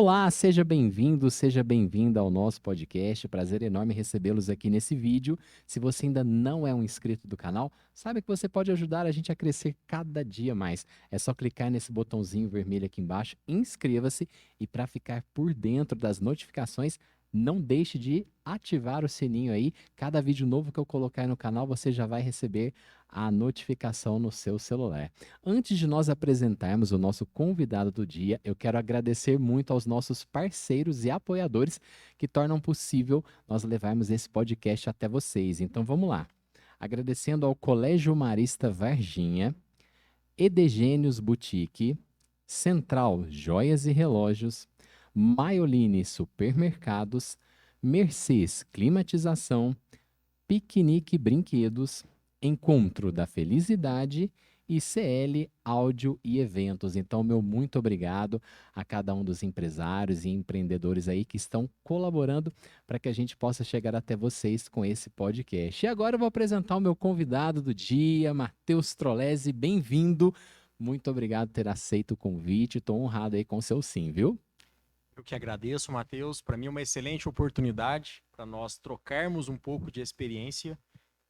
Olá, seja bem-vindo, seja bem-vinda ao nosso podcast. Prazer enorme recebê-los aqui nesse vídeo. Se você ainda não é um inscrito do canal, saiba que você pode ajudar a gente a crescer cada dia mais. É só clicar nesse botãozinho vermelho aqui embaixo, inscreva-se e para ficar por dentro das notificações, não deixe de ativar o sininho aí. Cada vídeo novo que eu colocar aí no canal, você já vai receber a notificação no seu celular. Antes de nós apresentarmos o nosso convidado do dia, eu quero agradecer muito aos nossos parceiros e apoiadores que tornam possível nós levarmos esse podcast até vocês. Então vamos lá. Agradecendo ao Colégio Marista Varginha, Edegênios Boutique, Central Joias e Relógios, Maioline Supermercados, Mercês Climatização, Piquenique Brinquedos, Encontro da Felicidade e CL Áudio e Eventos. Então, meu muito obrigado a cada um dos empresários e empreendedores aí que estão colaborando para que a gente possa chegar até vocês com esse podcast. E agora eu vou apresentar o meu convidado do dia, Matheus Trolesi. Bem-vindo. Muito obrigado por ter aceito o convite. Estou honrado aí com o seu sim, viu? Eu que agradeço, Matheus. Para mim é uma excelente oportunidade para nós trocarmos um pouco de experiência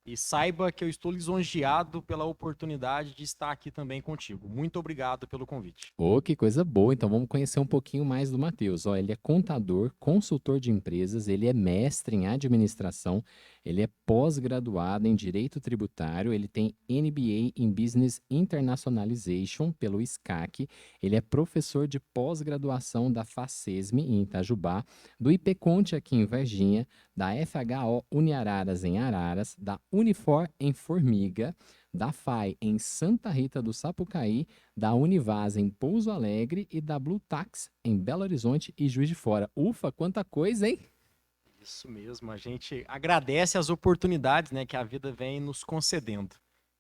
e saiba que eu estou lisonjeado pela oportunidade de estar aqui também contigo. Muito obrigado pelo convite. Ô, que coisa boa. Então vamos conhecer um pouquinho mais do Matheus. Ó, ele é contador, consultor de empresas, ele é mestre em administração, ele é pós-graduado em direito tributário, ele tem MBA em Business Internationalization pelo SCAC, ele é professor de pós-graduação da FACESM em Itajubá, do IPConte aqui em Varginha, da FHO Uniararas em Araras, da Unifor em Formiga, da FAI em Santa Rita do Sapucaí, da Univaz em Pouso Alegre e da Blue Tax em Belo Horizonte e Juiz de Fora. Ufa, quanta coisa, hein? Isso mesmo, a gente agradece as oportunidades, né, que a vida vem nos concedendo.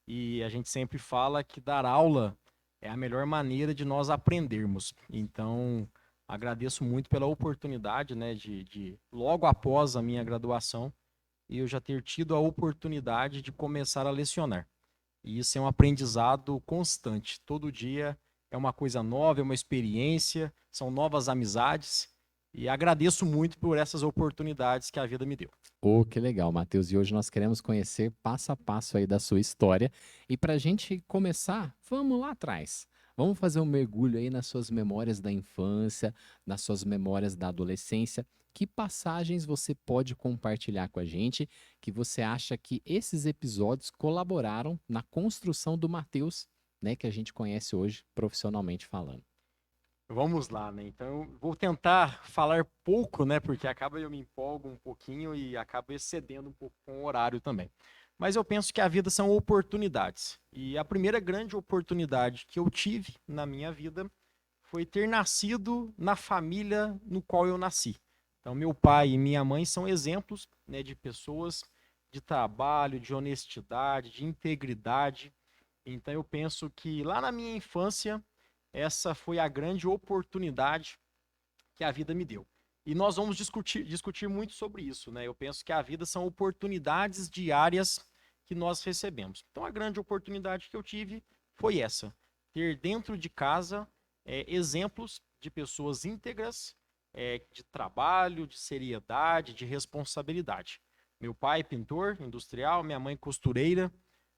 E a gente sempre fala que dar aula é a melhor maneira de nós aprendermos. Então, agradeço muito pela oportunidade, né, de logo após a minha graduação, eu já ter tido a oportunidade de começar a lecionar. E isso é um aprendizado constante. Todo dia é uma coisa nova, é uma experiência, são novas amizades. E agradeço muito por essas oportunidades que a vida me deu. Oh, que legal, Matheus. E hoje nós queremos conhecer passo a passo aí da sua história. E para a gente começar, vamos lá atrás. Vamos fazer um mergulho aí nas suas memórias da infância, nas suas memórias da adolescência. Que passagens você pode compartilhar com a gente que você acha que esses episódios colaboraram na construção do Matheus, né, que a gente conhece hoje profissionalmente falando? Vamos lá, né? Então, eu vou tentar falar pouco, né? Porque acaba eu me empolgo um pouquinho e acabo excedendo um pouco com o horário também. Mas eu penso que a vida são oportunidades. E a primeira grande oportunidade que eu tive na minha vida foi ter nascido na família no qual eu nasci. Então, meu pai e minha mãe são exemplos, né, de pessoas de trabalho, de honestidade, de integridade. Então, eu penso que lá na minha infância, essa foi a grande oportunidade que a vida me deu. E nós vamos discutir muito sobre isso, né? Eu penso que a vida são oportunidades diárias que nós recebemos. Então, a grande oportunidade que eu tive foi essa: ter dentro de casa exemplos de pessoas íntegras, de trabalho, de seriedade, de responsabilidade. Meu pai, pintor industrial, minha mãe, costureira,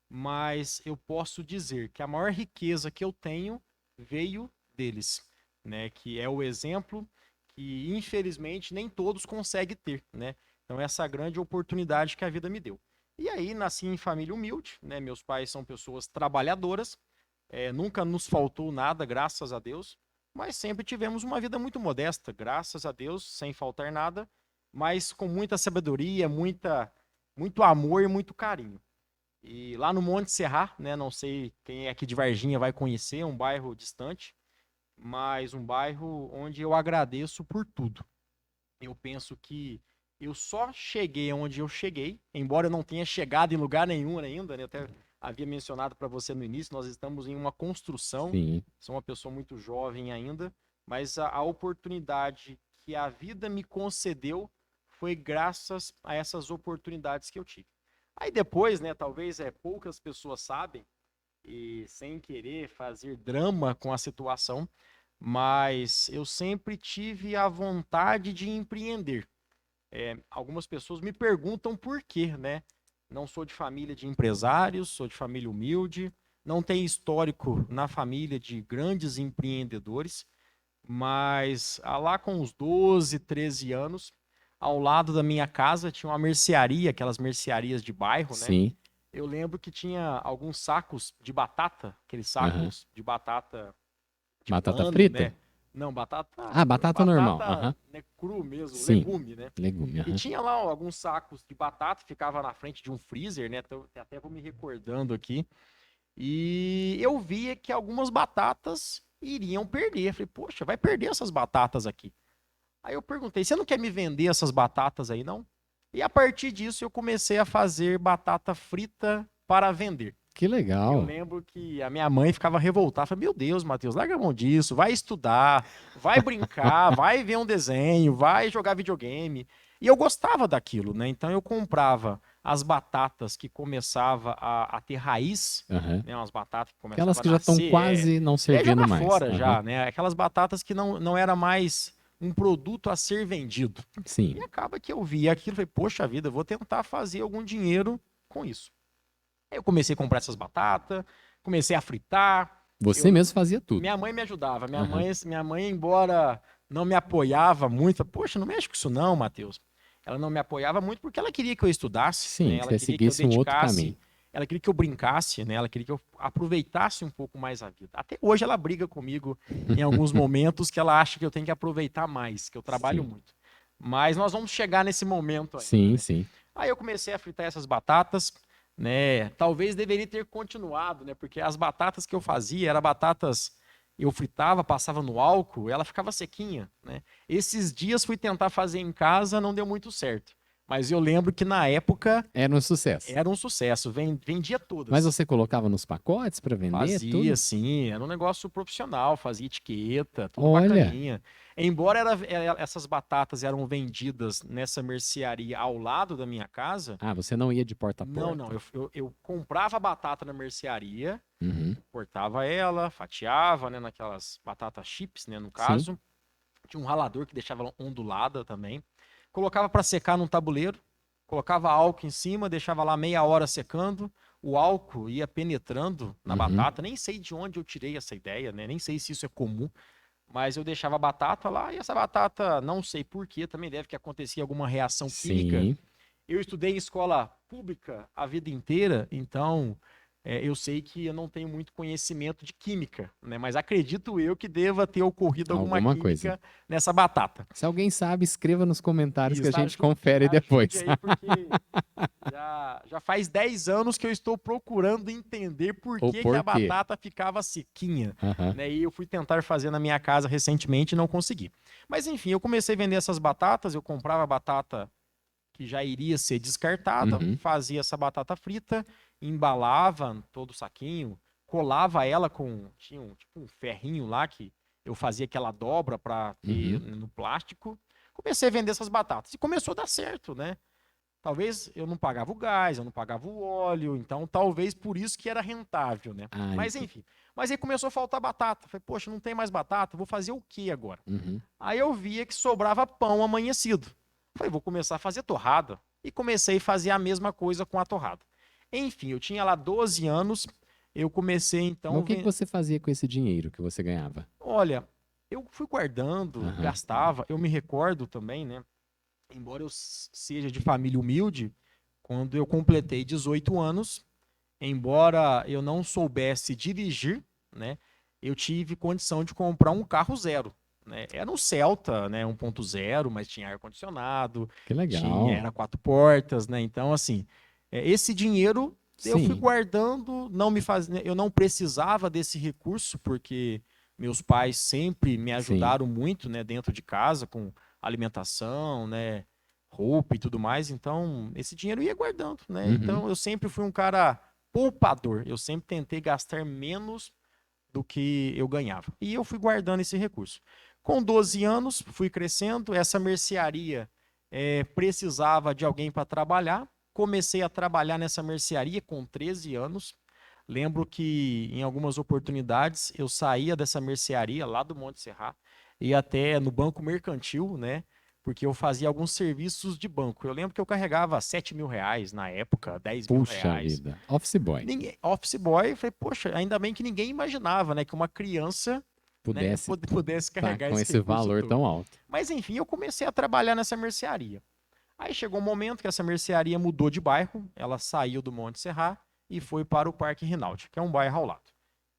mas eu posso dizer que a maior riqueza que eu tenho veio deles, né? Que é o exemplo que, infelizmente, nem todos conseguem ter, né? Então, essa grande oportunidade que a vida me deu. E aí, nasci em família humilde, né? Meus pais são pessoas trabalhadoras, nunca nos faltou nada, graças a Deus, mas sempre tivemos uma vida muito modesta, graças a Deus, sem faltar nada, mas com muita sabedoria, muito amor e muito carinho. E lá no Monte Serra, né, não sei quem é aqui de Varginha vai conhecer, é um bairro distante, mas um bairro onde eu agradeço por tudo. Eu penso que eu só cheguei onde eu cheguei, embora eu não tenha chegado em lugar nenhum ainda, né? Eu até havia mencionado para você no início, nós estamos em uma construção, Sim. sou uma pessoa muito jovem ainda, mas a oportunidade que a vida me concedeu foi graças a essas oportunidades que eu tive. Aí depois, né, talvez poucas pessoas sabem, e sem querer fazer drama com a situação, mas eu sempre tive a vontade de empreender. Algumas pessoas me perguntam por quê, né? Não sou de família de empresários, sou de família humilde, não tenho histórico na família de grandes empreendedores, mas lá com uns 12, 13 anos, ao lado da minha casa tinha uma mercearia, aquelas mercearias de bairro, né? Sim. Eu lembro que tinha alguns sacos de batata, aqueles Aham. sacos de batata de Batata pano, frita? né? Não, Ah, batata normal. Aham. né, cru mesmo, Sim. legume, né? Legume. E Aham. tinha lá alguns sacos de batata, ficava na frente de um freezer, né? Então, até vou me recordando aqui. E eu via que algumas batatas iriam perder. Falei, poxa, vai perder essas batatas aqui. Aí eu perguntei, você não quer me vender essas batatas aí, não? E a partir disso eu comecei a fazer batata frita para vender. Que Eu legal. lembro que a minha mãe ficava revoltada. Falei, meu Deus, Matheus, larga a mão disso, vai estudar, vai brincar, vai ver um desenho, vai jogar videogame. E eu gostava daquilo, né? Então eu comprava as batatas que começava a ter raiz, Aham. né? Umas batatas que Aquelas começavam a que já estão nascer, quase não servindo jogar mais. fora Aham. já, né? Aquelas batatas que não era mais um produto a ser vendido. E Sim. acaba que eu vi aquilo e falei, poxa vida, eu vou tentar fazer algum dinheiro com isso. Aí eu comecei a comprar essas batatas, comecei a fritar. Você Eu, mesmo fazia tudo. minha mãe me ajudava. Aham. Minha mãe, embora não me apoiava muito, poxa, não mexe com isso não, Matheus. Ela não me apoiava muito porque ela queria que eu estudasse, né? Sim, que Ela você queria que eu seguisse um outro caminho. dedicasse, ela queria que eu brincasse, né? Ela queria que eu aproveitasse um pouco mais a vida. Até hoje ela briga comigo em alguns momentos que ela acha que eu tenho que aproveitar mais, que eu trabalho Sim. muito. Mas nós vamos chegar nesse momento ainda, Sim, né? sim. Aí eu comecei a fritar essas batatas, né? Talvez deveria ter continuado, né? Porque as batatas que eu fazia eram batatas eu fritava, passava no álcool, ela ficava sequinha, né? Esses dias fui tentar fazer em casa, não deu muito certo. Mas eu lembro que na época Era um sucesso. era um sucesso, vendia Mas todas. você colocava nos pacotes para vender Fazia, tudo? sim, era um negócio profissional, fazia etiqueta, tudo Olha. bacaninha. Embora essas batatas eram vendidas nessa mercearia ao lado da minha casa, Ah, você não ia de porta a não, porta? eu comprava a batata na mercearia, Uhum. cortava ela, fatiava, né, naquelas batatas chips, né, no Sim. caso. Tinha um ralador que deixava ela ondulada também. Colocava para secar num tabuleiro, colocava álcool em cima, deixava lá meia hora secando. O álcool ia penetrando na Uhum. batata. Nem sei de onde eu tirei essa ideia, né? Nem sei se isso é comum. Mas eu deixava a batata lá e essa batata, não sei por quê, também deve que acontecia alguma reação química. Sim. Eu estudei em escola pública a vida inteira, então eu sei que eu não tenho muito conhecimento de química, né? Mas acredito eu que deva ter ocorrido alguma Alguma coisa. química nessa batata. Se alguém sabe, escreva nos comentários que a Isso, gente confere ajude depois. aí, porque já faz 10 anos que eu estou procurando entender por Ou que por a quê? batata ficava sequinha, Aham. né? E eu fui tentar fazer na minha casa recentemente e não consegui. Mas enfim, eu comecei a vender essas batatas, eu comprava batata que já iria ser descartada, Uhum. fazia essa batata frita, embalava todo o saquinho, colava ela com, tinha tipo um ferrinho lá que eu fazia aquela dobra para ter Uhum. no plástico. Comecei a vender essas batatas e começou a dar certo, né? Talvez eu não pagava o gás, eu não pagava o óleo, então talvez por isso que era rentável, né? Ah, Mas entendi. enfim. Mas aí começou a faltar batata. Falei, poxa, não tem mais batata, vou fazer o que agora? Uhum. Aí eu via que sobrava pão amanhecido. Falei, vou começar a fazer torrada. E comecei a fazer a mesma coisa com a torrada. Enfim, eu tinha lá 12 anos, eu comecei Mas o então. que que você fazia com esse dinheiro que você ganhava? Olha, eu fui guardando, Aham. gastava. Eu me recordo também, né? Embora eu seja de família humilde, quando eu completei 18 anos, embora eu não soubesse dirigir, né? Eu tive condição de comprar um carro zero. Né? Era um Celta, né, 1.0, mas tinha ar-condicionado, Que tinha, legal. era quatro portas, né? Então, assim, esse dinheiro eu fui Sim, guardando, não me faz, eu não precisava desse recurso, porque meus pais sempre me sim. ajudaram muito, né, dentro de casa, com alimentação, né, roupa e tudo mais. Então, esse dinheiro eu ia guardando, né? Uhum. Então, eu sempre fui um cara poupador. Eu sempre tentei gastar menos do que eu ganhava. E eu fui guardando esse recurso. Com 12 anos, fui crescendo. Essa mercearia precisava de alguém para trabalhar. Comecei a trabalhar nessa mercearia com 13 anos. Lembro que em algumas oportunidades eu saía dessa mercearia lá do Monte Serra, ia até no banco mercantil, né? Porque eu fazia alguns serviços de banco. Eu lembro que eu carregava R$ 7.000 na época, dez mil Puxa reais. vida. Office boy. Office boy, falei, poxa, ainda bem que ninguém imaginava, né, que uma criança, né, Pudesse pudesse estar carregar com esse esse recurso valor todo. tão alto. Mas enfim, eu comecei a trabalhar nessa mercearia. Aí chegou um momento que essa mercearia mudou de bairro, ela saiu do Monte Serra e foi para o Parque Rinaldi, que é um bairro ao lado.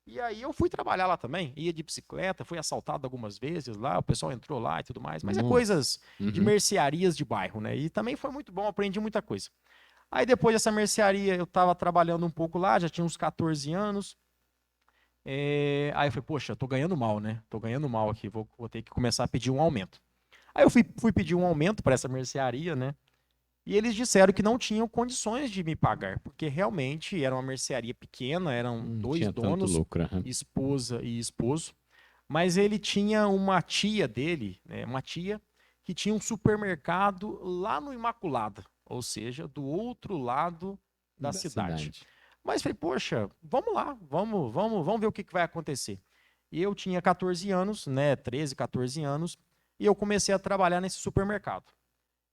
E aí eu fui trabalhar lá também, ia de bicicleta, fui assaltado algumas vezes lá, o pessoal entrou lá e tudo mais, mas é Nossa. coisas de Uhum. mercearias de bairro, né? E também foi muito bom, aprendi muita coisa. Aí depois dessa mercearia eu estava trabalhando um pouco lá, já tinha uns 14 anos. Aí eu falei, poxa, tô ganhando mal, né? Tô ganhando mal aqui, vou ter que começar a pedir um aumento. Aí eu fui pedir um aumento para essa mercearia, né? E eles disseram que não tinham condições de me pagar, porque realmente era uma mercearia pequena, eram Não dois tinha tanto donos, lucro. Aham. esposa e esposo, mas ele tinha uma tia dele, né, uma tia que tinha um supermercado lá no Imaculada, ou seja, do outro lado da Da cidade. cidade. Mas falei, poxa, vamos lá, vamos ver o que vai acontecer. E eu tinha 14 anos, né, 13, 14 anos, e eu comecei a trabalhar nesse supermercado.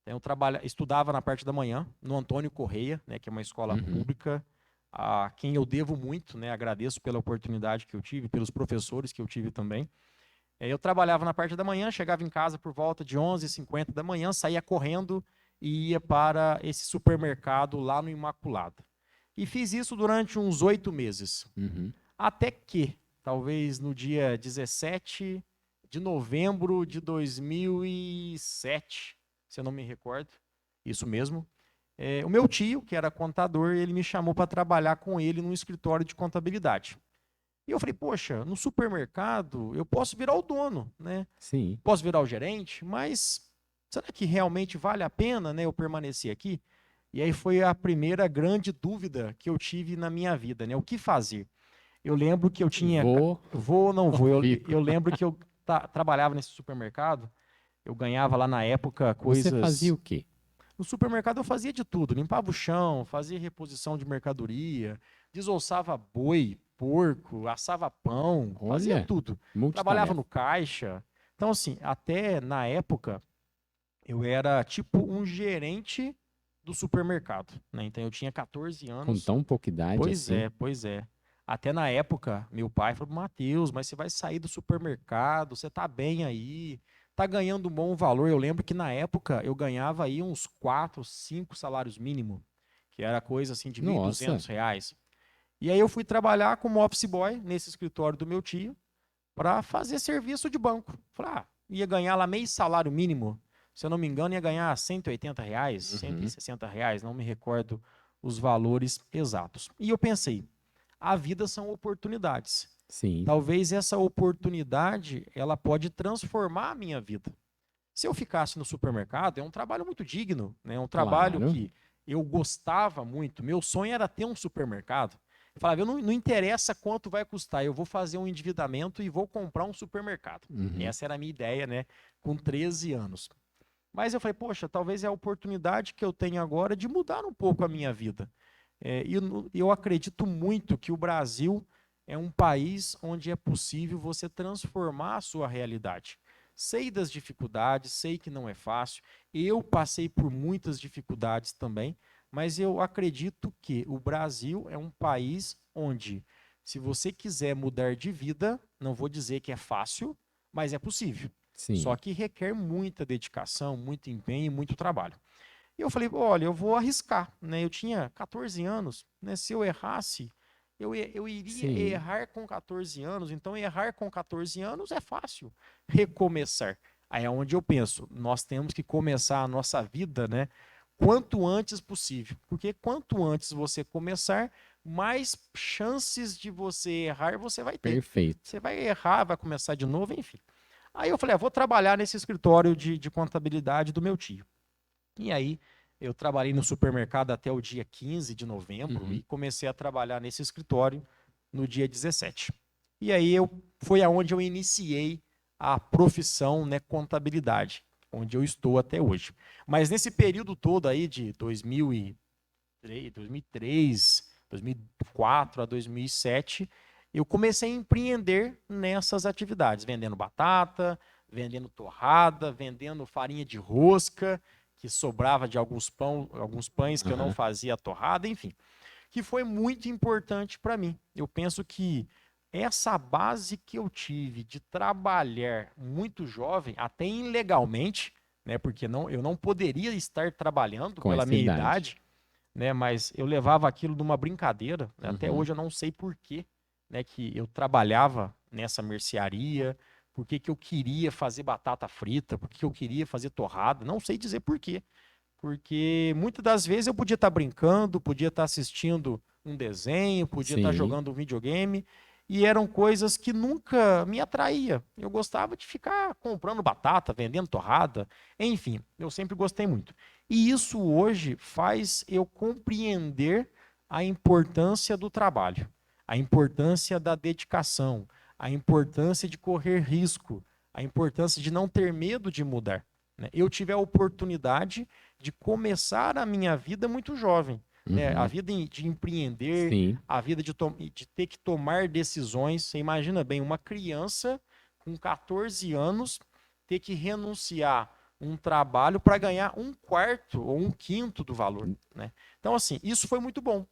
Eu estudava na parte da manhã, no Antônio Correia, né, que é uma escola Uhum. pública, a quem eu devo muito, né, agradeço pela oportunidade que eu tive, pelos professores que eu tive também. Eu trabalhava na parte da manhã, chegava em casa por volta de 11h50 da manhã, saía correndo e ia para esse supermercado lá no Imaculada. E fiz isso durante uns 8 meses. Uhum. Até que, talvez no dia 17 de novembro de 2007, se eu não me recordo, isso mesmo, o meu tio, que era contador, ele me chamou para trabalhar com ele num escritório de contabilidade. E eu falei, poxa, no supermercado eu posso virar o dono, né? Sim. Posso virar o gerente, mas será que realmente vale a pena, né, eu permanecer aqui? E aí foi a primeira grande dúvida que eu tive na minha vida, né? O que fazer? Eu lembro que eu tinha. Vou Vou ou não ou vou? Eu, fico? eu lembro que eu trabalhava nesse supermercado, eu ganhava lá na época Você fazia coisas. o quê? No supermercado eu fazia de tudo, limpava o chão, fazia reposição de mercadoria, desossava boi, porco, assava pão, fazia Olha, tudo. Trabalhava multitarefa. no caixa. Então, assim, até na época, eu era tipo um gerente do supermercado, né? Então, eu tinha 14 Com anos. tão pouca idade Pois assim. é, pois é. Até na época, meu pai falou, Matheus, mas você vai sair do supermercado, você tá bem aí, tá ganhando um bom valor. Eu lembro que na época eu ganhava aí uns 4, 5 salários mínimo, que era coisa assim de Nossa. R$ 1.200. E aí eu fui trabalhar como office boy nesse escritório do meu tio para fazer serviço de banco. Falei, ia ganhar lá meio salário mínimo. Se eu não me engano, ia ganhar R$ 180, Uhum. R$ 160, não me recordo os valores exatos. E eu pensei, a vida são oportunidades. Sim. Talvez essa oportunidade ela pode transformar a minha vida. Se eu ficasse no supermercado, é um trabalho muito digno, né? É um trabalho Claro. que eu gostava muito. Meu sonho era ter um supermercado. Eu falava, não interessa quanto vai custar, eu vou fazer um endividamento e vou comprar um supermercado. Uhum. Essa era a minha ideia, né? Com 13 anos. Mas eu falei, poxa, talvez é a oportunidade que eu tenho agora de mudar um pouco a minha vida. E eu acredito muito que o Brasil é um país onde é possível você transformar a sua realidade. Sei das dificuldades, sei que não é fácil. Eu passei por muitas dificuldades também, mas eu acredito que o Brasil é um país onde, se você quiser mudar de vida, não vou dizer que é fácil, mas é possível. Só Sim. que requer muita dedicação, muito empenho e muito trabalho. E eu falei, olha, eu vou arriscar, né? Eu tinha 14 anos, né? Se eu errasse, eu iria Sim. errar com 14 anos, então errar com 14 anos é fácil. Recomeçar. Aí é onde eu penso, nós temos que começar a nossa vida, né? Quanto antes possível. Porque quanto antes você começar, mais chances de você errar você vai ter. Perfeito. Você vai errar, vai começar de novo, enfim. Aí eu falei, vou trabalhar nesse escritório de contabilidade do meu tio. E aí eu trabalhei no supermercado até o dia 15 de novembro Uhum. e comecei a trabalhar nesse escritório no dia 17. E aí foi aonde eu iniciei a profissão, né, contabilidade, onde eu estou até hoje. Mas nesse período todo aí de 2003, 2004 a 2007, eu comecei a empreender nessas atividades, vendendo batata, vendendo torrada, vendendo farinha de rosca, que sobrava de alguns pães que eu não Aham. fazia a torrada, enfim, que foi muito importante para mim. Eu penso que essa base que eu tive de trabalhar muito jovem, até ilegalmente, né, porque eu não poderia estar trabalhando Com pela essa minha idade. idade, né, mas eu levava aquilo numa brincadeira, né, até Uhum. hoje eu não sei por quê, né, que eu trabalhava nessa mercearia, por que que eu queria fazer batata frita, por que que eu queria fazer torrada, não sei dizer por quê. Porque muitas das vezes eu podia estar brincando, podia estar assistindo um desenho, podia estar Sim, jogando um videogame, e eram coisas que nunca me atraía. Eu gostava de ficar comprando batata, vendendo torrada, enfim, eu sempre gostei muito. E isso hoje faz eu compreender a importância do trabalho, a importância da dedicação, a importância de correr risco, a importância de não ter medo de mudar, né? Eu tive a oportunidade de começar a minha vida muito jovem, né? A uhum, vida de empreender, sim, a vida de ter que tomar decisões. Você imagina bem, uma criança com 14 anos ter que renunciar um trabalho para ganhar um quarto ou um quinto do valor, né? Então, assim, isso foi muito bom,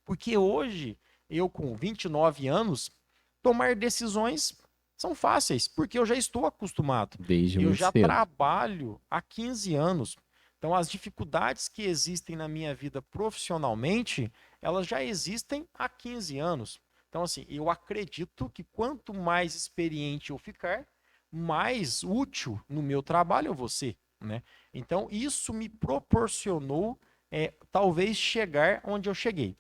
porque hoje, eu com 29 anos, tomar decisões são fáceis, porque eu já estou acostumado. desde Eu muito já cedo. trabalho há 15 anos. Então, as dificuldades que existem na minha vida profissionalmente, elas já existem há 15 anos. Então, assim, eu acredito que quanto mais experiente eu ficar, mais útil no meu trabalho eu vou ser, né? Então, isso me proporcionou, talvez, chegar onde eu cheguei.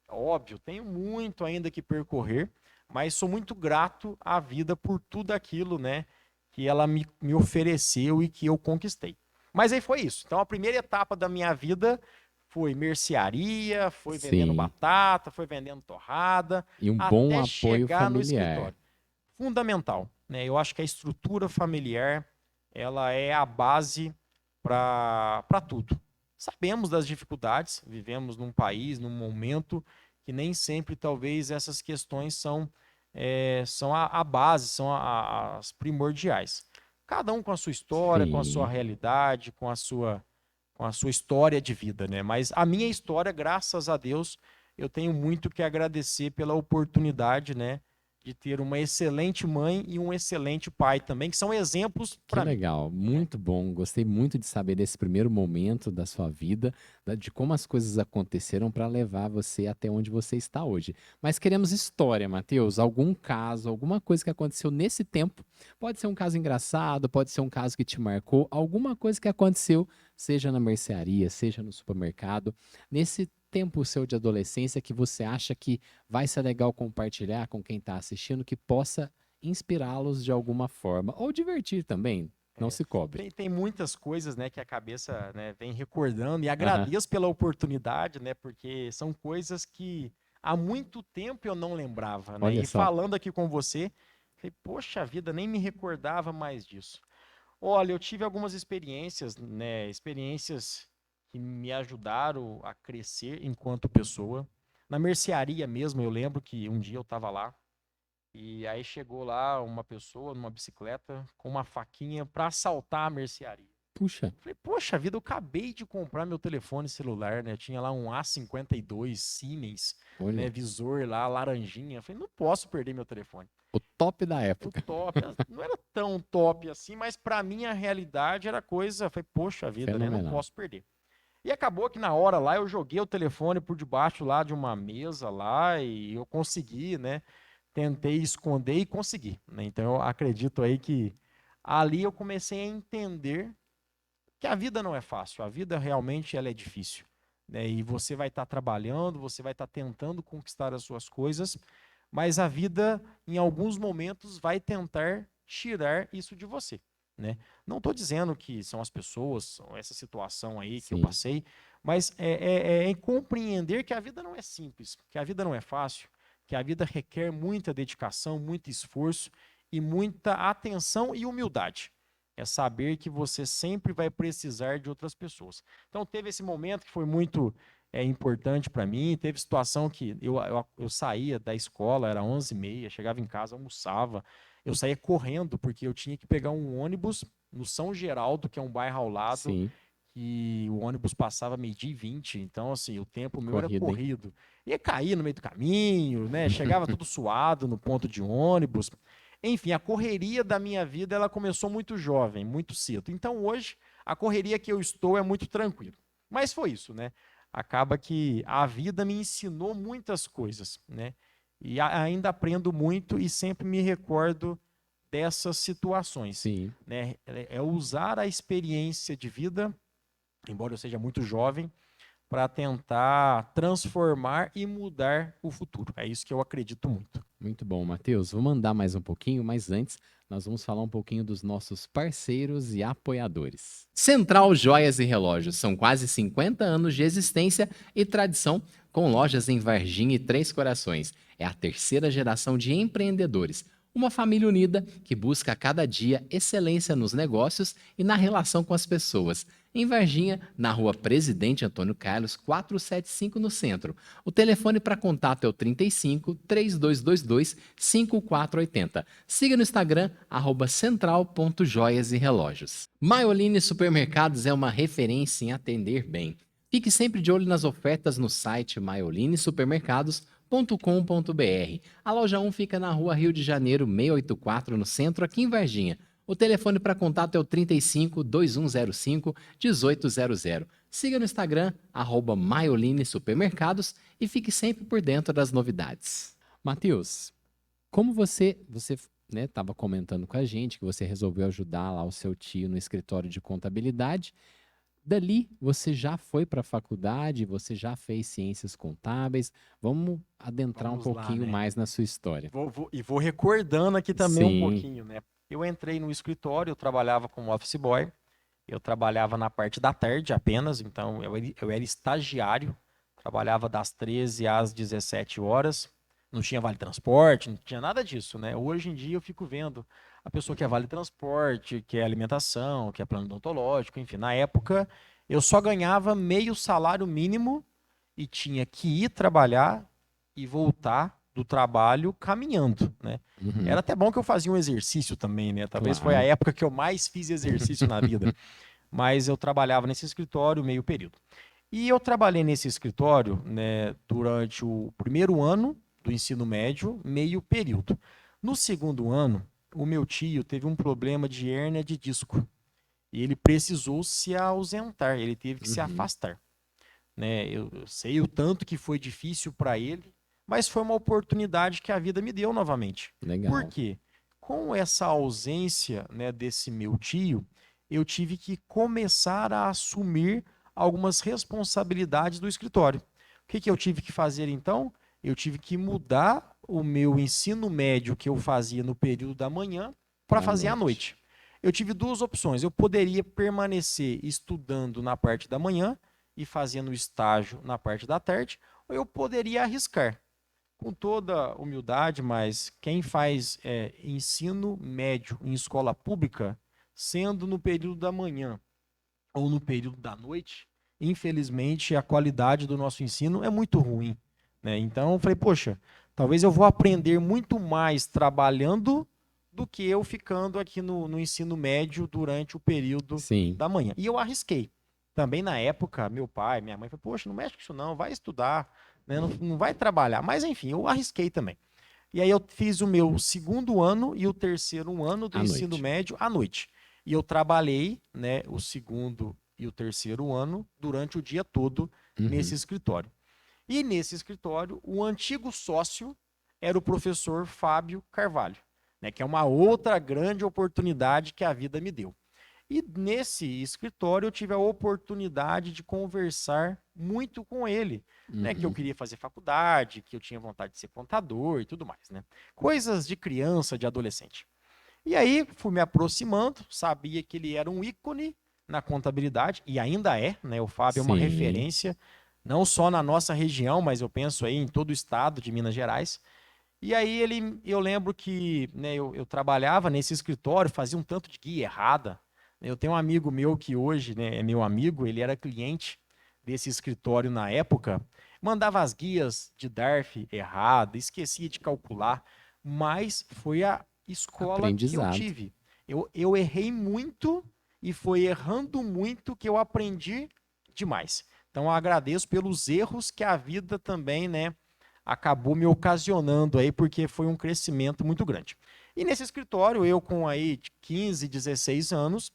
Óbvio, tenho muito ainda que percorrer, mas sou muito grato à vida por tudo aquilo, né, que ela me ofereceu e que eu conquistei. Mas aí foi isso. Então a primeira etapa da minha vida foi mercearia, foi vendendo Sim, batata, foi vendendo torrada, e um bom até apoio chegar no familiar. escritório. Fundamental, né? Eu acho que a estrutura familiar, ela é a base para tudo. Sabemos das dificuldades, vivemos num país, num momento que nem sempre talvez essas questões são a base, são as primordiais. Cada um com a sua história, com a sua Sim, realidade, com a sua história de vida, né? Mas a minha história, graças a Deus, eu tenho muito que agradecer pela oportunidade, né, de ter uma excelente mãe e um excelente pai também, que são exemplos que para mim, legal, né? muito bom. Gostei muito de saber desse primeiro momento da sua vida, de como as coisas aconteceram para levar você até onde você está hoje. Mas queremos história, Matheus, algum caso, alguma coisa que aconteceu nesse tempo. Pode ser um caso engraçado, pode ser um caso que te marcou, alguma coisa que aconteceu, seja na mercearia, seja no supermercado, nesse tempo seu de adolescência que você acha que vai ser legal compartilhar com quem está assistindo, que possa inspirá-los de alguma forma, ou divertir também, não É, se cobre. tem muitas coisas, né, que a cabeça, né, vem recordando e Aham, agradeço pela oportunidade, né, porque são coisas que há muito tempo eu não lembrava, né? olha E só, falando aqui com você, falei, poxa vida, nem me recordava mais disso. Olha, eu tive algumas experiências, né, experiências que me ajudaram a crescer enquanto pessoa. Na mercearia mesmo, eu lembro que um dia eu estava lá e aí chegou lá uma pessoa numa bicicleta com uma faquinha para assaltar a mercearia. puxa, Falei, poxa vida, eu acabei de comprar meu telefone celular, né? Tinha lá um A52 Siemens, né? olha, Visor lá, laranjinha. Falei, não posso perder meu telefone. o top da O época, top, não era tão top assim, mas para mim a realidade era coisa. Falei, poxa vida, né? Não fenomenal. posso perder. E acabou que na hora lá eu joguei o telefone por debaixo lá de uma mesa lá e eu consegui, né? Tentei esconder e consegui, né? Então eu acredito aí que ali eu comecei a entender que a vida não é fácil, a vida realmente ela é difícil, né? E você vai estar trabalhando, você vai estar tentando conquistar as suas coisas, mas a vida em alguns momentos vai tentar tirar isso de você, né? Não estou dizendo que são as pessoas, são essa situação aí que eu Sim, passei, mas é em compreender que a vida não é simples, que a vida não é fácil, que a vida requer muita dedicação, muito esforço e muita atenção e humildade. É saber que você sempre vai precisar de outras pessoas. Então teve esse momento que foi muito é importante para mim. Teve situação que eu saía da escola, era 11h30, chegava em casa, almoçava, eu saía correndo porque eu tinha que pegar um ônibus no São Geraldo, que é um bairro ao lado, Sim, e o ônibus passava 12h20, então assim, o tempo meu era corrida, hein? corrido. Ia cair no meio do caminho, né? Chegava tudo suado no ponto de ônibus. Enfim, a correria da minha vida, ela começou muito jovem, muito cedo. Então hoje, a correria que eu estou é muito tranquilo. Mas foi isso, né? Acaba que a vida me ensinou muitas coisas, né? E ainda aprendo muito e sempre me recordo dessas situações, Sim. né? É usar a experiência de vida, embora eu seja muito jovem, para tentar transformar e mudar o futuro. É isso que eu acredito muito. Muito bom, Matheus. Vou mandar mais um pouquinho, mas antes nós vamos falar um pouquinho dos nossos parceiros e apoiadores. Central Joias e Relógios. São quase 50 anos de existência e tradição, com lojas em Varginha e Três Corações. É a terceira geração de empreendedores. Uma família unida que busca a cada dia excelência nos negócios e na relação com as pessoas. Em Varginha, na rua Presidente Antônio Carlos, 475 no centro. O telefone para contato é o 35 3222 5480. Siga no Instagram, central.joias e relógios. Maioline Supermercados é uma referência em atender bem. Fique sempre de olho nas ofertas no site maiolinesupermercados.com.br. A loja 1 fica na rua Rio de Janeiro, 684, no centro, aqui em Varginha. O telefone para contato é o 35 2105 1800. Siga no Instagram, Maioline Supermercados, e fique sempre por dentro das novidades. Matheus, como você estava comentando com a gente que você resolveu ajudar lá o seu tio no escritório de contabilidade, dali você já foi para a faculdade, você já fez ciências contábeis. Vamos adentrar um Vamos lá, pouquinho né? mais na sua história. E vou recordando aqui também um Sim. pouquinho, né? Eu entrei no escritório, eu trabalhava como office boy, eu trabalhava na parte da tarde apenas, então eu era estagiário, trabalhava das 13 às 17 horas, não tinha vale transporte, não tinha nada disso, né? Hoje em dia eu fico vendo a pessoa que é vale transporte, que é alimentação, que é plano odontológico, enfim, na época eu só ganhava meio salário mínimo e tinha que ir trabalhar e voltar do trabalho caminhando, né? Uhum, Era até bom que eu fazia um exercício também, né? Talvez foi a claro. época que eu mais fiz exercício na vida, mas eu trabalhava nesse escritório meio período. E eu trabalhei nesse escritório, né, durante o primeiro ano do ensino médio, meio período. No segundo ano, o meu tio teve um problema de hérnia de disco e ele precisou se ausentar, ele teve que se Uhum, afastar, né? Eu sei o tanto que foi difícil para ele, mas foi uma oportunidade que a vida me deu novamente. Por legal. quê? Com essa ausência, né, desse meu tio, eu tive que começar a assumir algumas responsabilidades do escritório. O que eu tive que fazer então? Eu tive que mudar o meu ensino médio que eu fazia no período da manhã para Para a fazer à noite. noite. Eu tive duas opções. Eu poderia permanecer estudando na parte da manhã e fazendo estágio na parte da tarde, ou eu poderia arriscar. Com toda humildade, mas quem faz ensino médio em escola pública, sendo no período da manhã ou no período da noite, infelizmente a qualidade do nosso ensino é muito ruim, né? Então eu falei, poxa, talvez eu vou aprender muito mais trabalhando do que eu ficando aqui no ensino médio durante o período Sim. da manhã. E eu arrisquei. Também na época, meu pai, minha mãe falou, poxa, não mexe com isso não, vai estudar, né? Não vai trabalhar. Mas enfim, eu arrisquei também. E aí eu fiz o meu segundo ano e o terceiro ano do À ensino noite. médio à noite. E eu trabalhei, né, o segundo e o terceiro ano durante o dia todo nesse Uhum. escritório. E nesse escritório, o antigo sócio era o professor Fábio Carvalho, né, que é uma outra grande oportunidade que a vida me deu. E nesse escritório eu tive a oportunidade de conversar muito com ele, né, que eu Uhum. queria fazer faculdade, que eu tinha vontade de ser contador e tudo mais, né? Coisas de criança, de adolescente. E aí fui me aproximando, sabia que ele era um ícone na contabilidade e ainda é, né? O Fábio é uma Sim. referência não só na nossa região, mas eu penso aí em todo o estado de Minas Gerais. E aí eu lembro que, né, eu trabalhava nesse escritório, fazia um tanto de guia errada. Eu tenho um amigo meu que hoje, né, é meu amigo, ele era cliente desse escritório na época, mandava as guias de DARF errada, esquecia de calcular, mas foi a escola que eu Aprendizado. tive. Eu errei muito e foi errando muito que eu aprendi demais. Então, eu agradeço pelos erros que a vida também, né, acabou me ocasionando aí, porque foi um crescimento muito grande. E nesse escritório, eu com aí 15, 16 anos,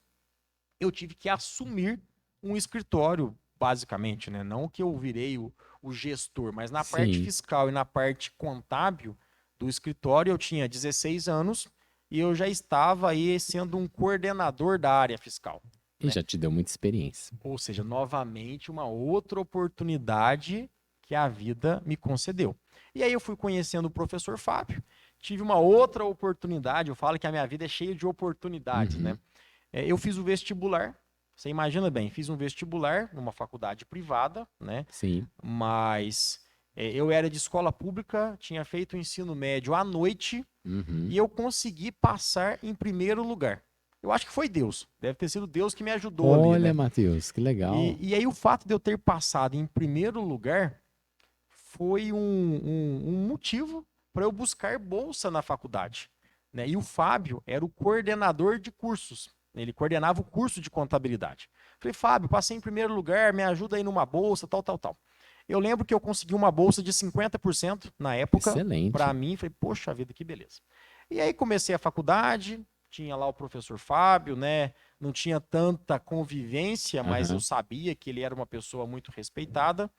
eu tive que assumir um escritório, basicamente, né? Não que eu virei o gestor, mas na parte Sim. fiscal e na parte contábil do escritório, eu tinha 16 anos e eu já estava aí sendo um coordenador da área fiscal, E né? já te deu muita experiência. Ou seja, novamente uma outra oportunidade que a vida me concedeu. E aí eu fui conhecendo o professor Fábio, tive uma outra oportunidade, eu falo que a minha vida é cheia de oportunidades, né? Uhum. Eu fiz o vestibular, você imagina bem, fiz um vestibular numa faculdade privada, né? Sim. Mas eu era de escola pública, tinha feito o ensino médio à noite Uhum. e eu consegui passar em primeiro lugar. Eu acho que foi Deus, deve ter sido Deus que me ajudou ali, Olha, né? Matheus, que legal. E aí o fato de eu ter passado em primeiro lugar foi um motivo para eu buscar bolsa na faculdade, né? E o Fábio era o coordenador de cursos. Ele coordenava o curso de contabilidade. Falei, Fábio, passei em primeiro lugar, me ajuda aí numa bolsa, tal, tal, tal. Eu lembro que eu consegui uma bolsa de 50% na época, para Excelente. mim, falei, poxa vida, que beleza. E aí comecei a faculdade, tinha lá o professor Fábio, né? Não tinha tanta convivência, mas eu Aham. sabia que ele era uma pessoa muito respeitada.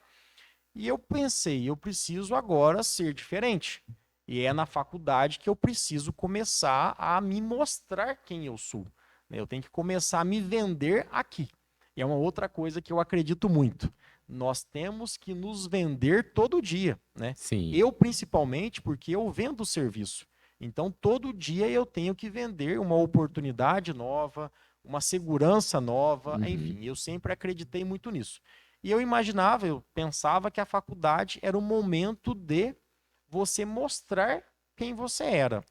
E eu pensei, eu preciso agora ser diferente. E é na faculdade que eu preciso começar a me mostrar quem eu sou, né? Eu tenho que começar a me vender aqui. E é uma outra coisa que eu acredito muito. Nós temos que nos vender todo dia, né? Sim. Eu principalmente porque eu vendo serviço. Então todo dia eu tenho que vender uma oportunidade nova, uma segurança nova, Uhum. enfim, eu sempre acreditei muito nisso. E eu imaginava, eu pensava que a faculdade era o momento de você mostrar quem você era.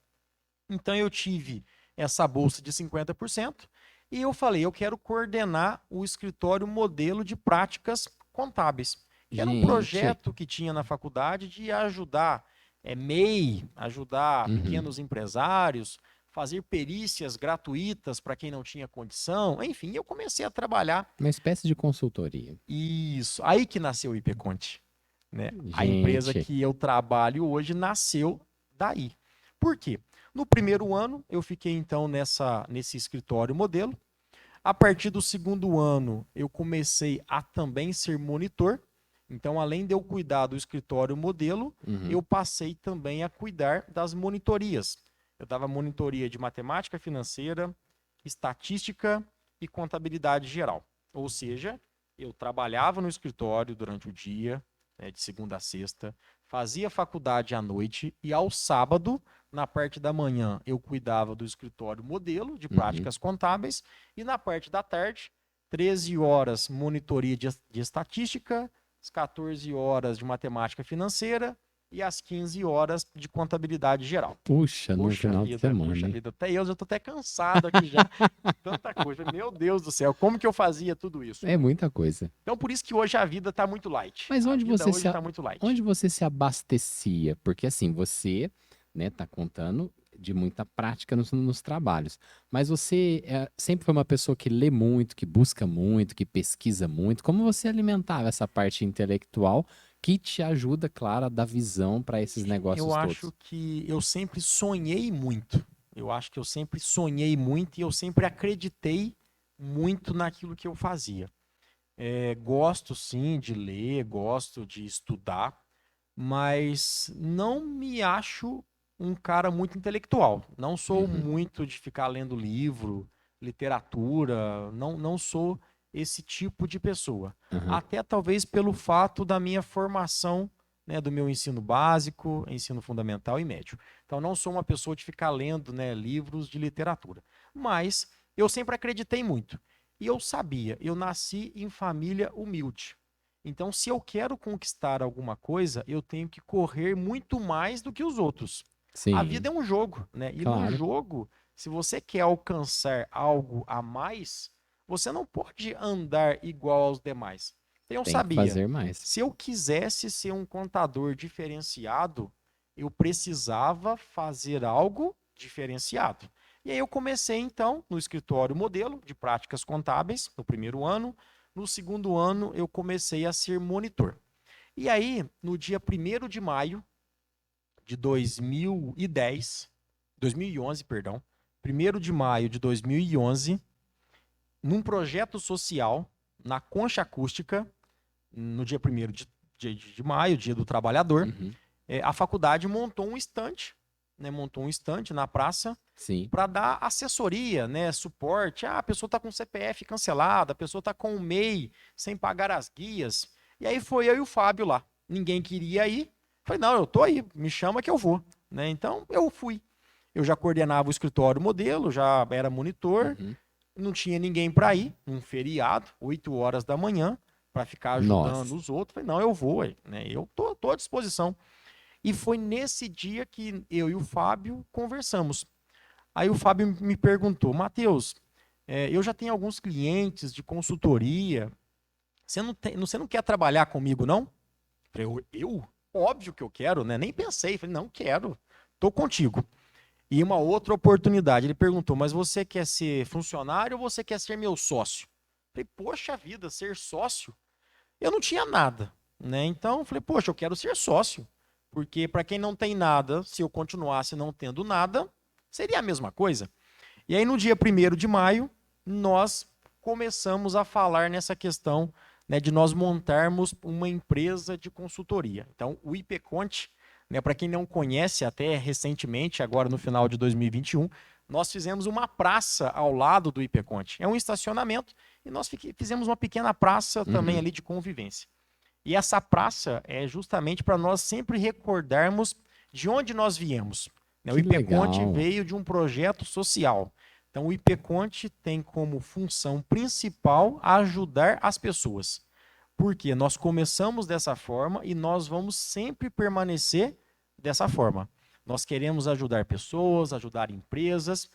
Então eu tive essa bolsa de 50% e eu falei, eu quero coordenar o escritório modelo de práticas contábeis, que era um Gente. projeto que tinha na faculdade de ajudar MEI, ajudar Uhum. pequenos empresários, fazer perícias gratuitas para quem não tinha condição. Enfim, eu comecei a trabalhar Uma espécie de consultoria. isso. Aí que nasceu o IPConte, né? A empresa Gente. que eu trabalho hoje nasceu daí. Por quê? No primeiro ano, eu fiquei então nesse escritório modelo. A partir do segundo ano, eu comecei a também ser monitor. Então, além de eu cuidar do escritório modelo, Uhum. eu passei também a cuidar das monitorias. Eu dava monitoria de matemática financeira, estatística e contabilidade geral. Ou seja, eu trabalhava no escritório durante o dia, né, de segunda a sexta, fazia faculdade à noite e ao sábado, na parte da manhã, eu cuidava do escritório modelo de Uhum. práticas contábeis e na parte da tarde, 13 horas monitoria de estatística, às 14 horas de matemática financeira e às 15 horas de contabilidade geral. Puxa, no final de semana, Puxa hein? vida, até eu já estou até cansado aqui já de tanta coisa. Meu Deus do céu, como que eu fazia tudo isso? É muita coisa. Então, por isso que hoje a vida está muito light. Mas A vida hoje está muito light. onde você se abastecia? Porque assim, você, né, tá contando de muita prática nos trabalhos. Mas você sempre foi uma pessoa que lê muito, que busca muito, que pesquisa muito. Como você alimentava essa parte intelectual que te ajuda, claro, a dar visão para esses Eu negócios acho todos? que eu sempre sonhei muito. Eu acho que eu sempre sonhei muito e eu sempre acreditei muito naquilo que eu fazia. Gosto sim de ler, gosto de estudar, mas não me acho um cara muito intelectual. Não sou Uhum, muito de ficar lendo livro, literatura, não sou esse tipo de pessoa. aham. Até talvez pelo fato da minha formação, né, do meu ensino básico, ensino fundamental e médio. Então não sou uma pessoa de ficar lendo, né, livros de literatura. Mas eu sempre acreditei muito. E eu sabia, eu nasci em família humilde. Então, se eu quero conquistar alguma coisa, eu tenho que correr muito mais do que os outros. A vida Sim, é um jogo, né? E no claro. jogo, se você quer alcançar algo a mais, você não pode andar igual aos demais. Então, eu Tem que sabia, fazer mais. se eu quisesse ser um contador diferenciado, eu precisava fazer algo diferenciado. E aí eu comecei, então, no escritório modelo de práticas contábeis, no primeiro ano. No segundo ano, eu comecei a ser monitor. E aí, no dia 1º de maio de 2011, perdão, 1º de maio de 2011, num projeto social, na Concha Acústica, no dia 1º de maio, dia do trabalhador, Uhum. a faculdade montou um estande, né, na praça, Sim. para dar assessoria, né, suporte. Ah, a pessoa está com o CPF cancelado, a pessoa está com o MEI sem pagar as guias. E aí foi eu e o Fábio lá. Ninguém queria ir. Falei, não, eu tô aí, me chama que eu vou. Né? Então eu fui. Eu já coordenava o escritório modelo, já era monitor, Uhum. não tinha ninguém para ir, um feriado, 8 horas da manhã, para ficar ajudando Nossa. os outros. Falei, não, eu vou, né? Eu tô à disposição. E foi nesse dia que eu e o Fábio conversamos. Aí o Fábio me perguntou, Matheus, eu já tenho alguns clientes de consultoria, você não quer trabalhar comigo, não? Eu? Óbvio que eu quero, né? Nem pensei, falei, não quero, tô contigo. E uma outra oportunidade, ele perguntou, mas você quer ser funcionário ou você quer ser meu sócio? Falei, poxa vida, ser sócio? Eu não tinha nada, né? Então, falei, poxa, eu quero ser sócio. Porque para quem não tem nada, se eu continuasse não tendo nada, seria a mesma coisa. E aí, no dia 1º de maio, nós começamos a falar nessa questão, né, de nós montarmos uma empresa de consultoria. Então, o IPConte, né, para quem não conhece, até recentemente, agora no final de 2021, nós fizemos uma praça ao lado do IPConte. É um estacionamento e nós fizemos uma pequena praça também Uhum. ali de convivência. E essa praça é justamente para nós sempre recordarmos de onde nós viemos. O Que IPConte legal. veio de um projeto social. Então, o IPConte tem como função principal ajudar as pessoas. Porque nós começamos dessa forma e nós vamos sempre permanecer dessa forma. Nós queremos ajudar pessoas, ajudar empresas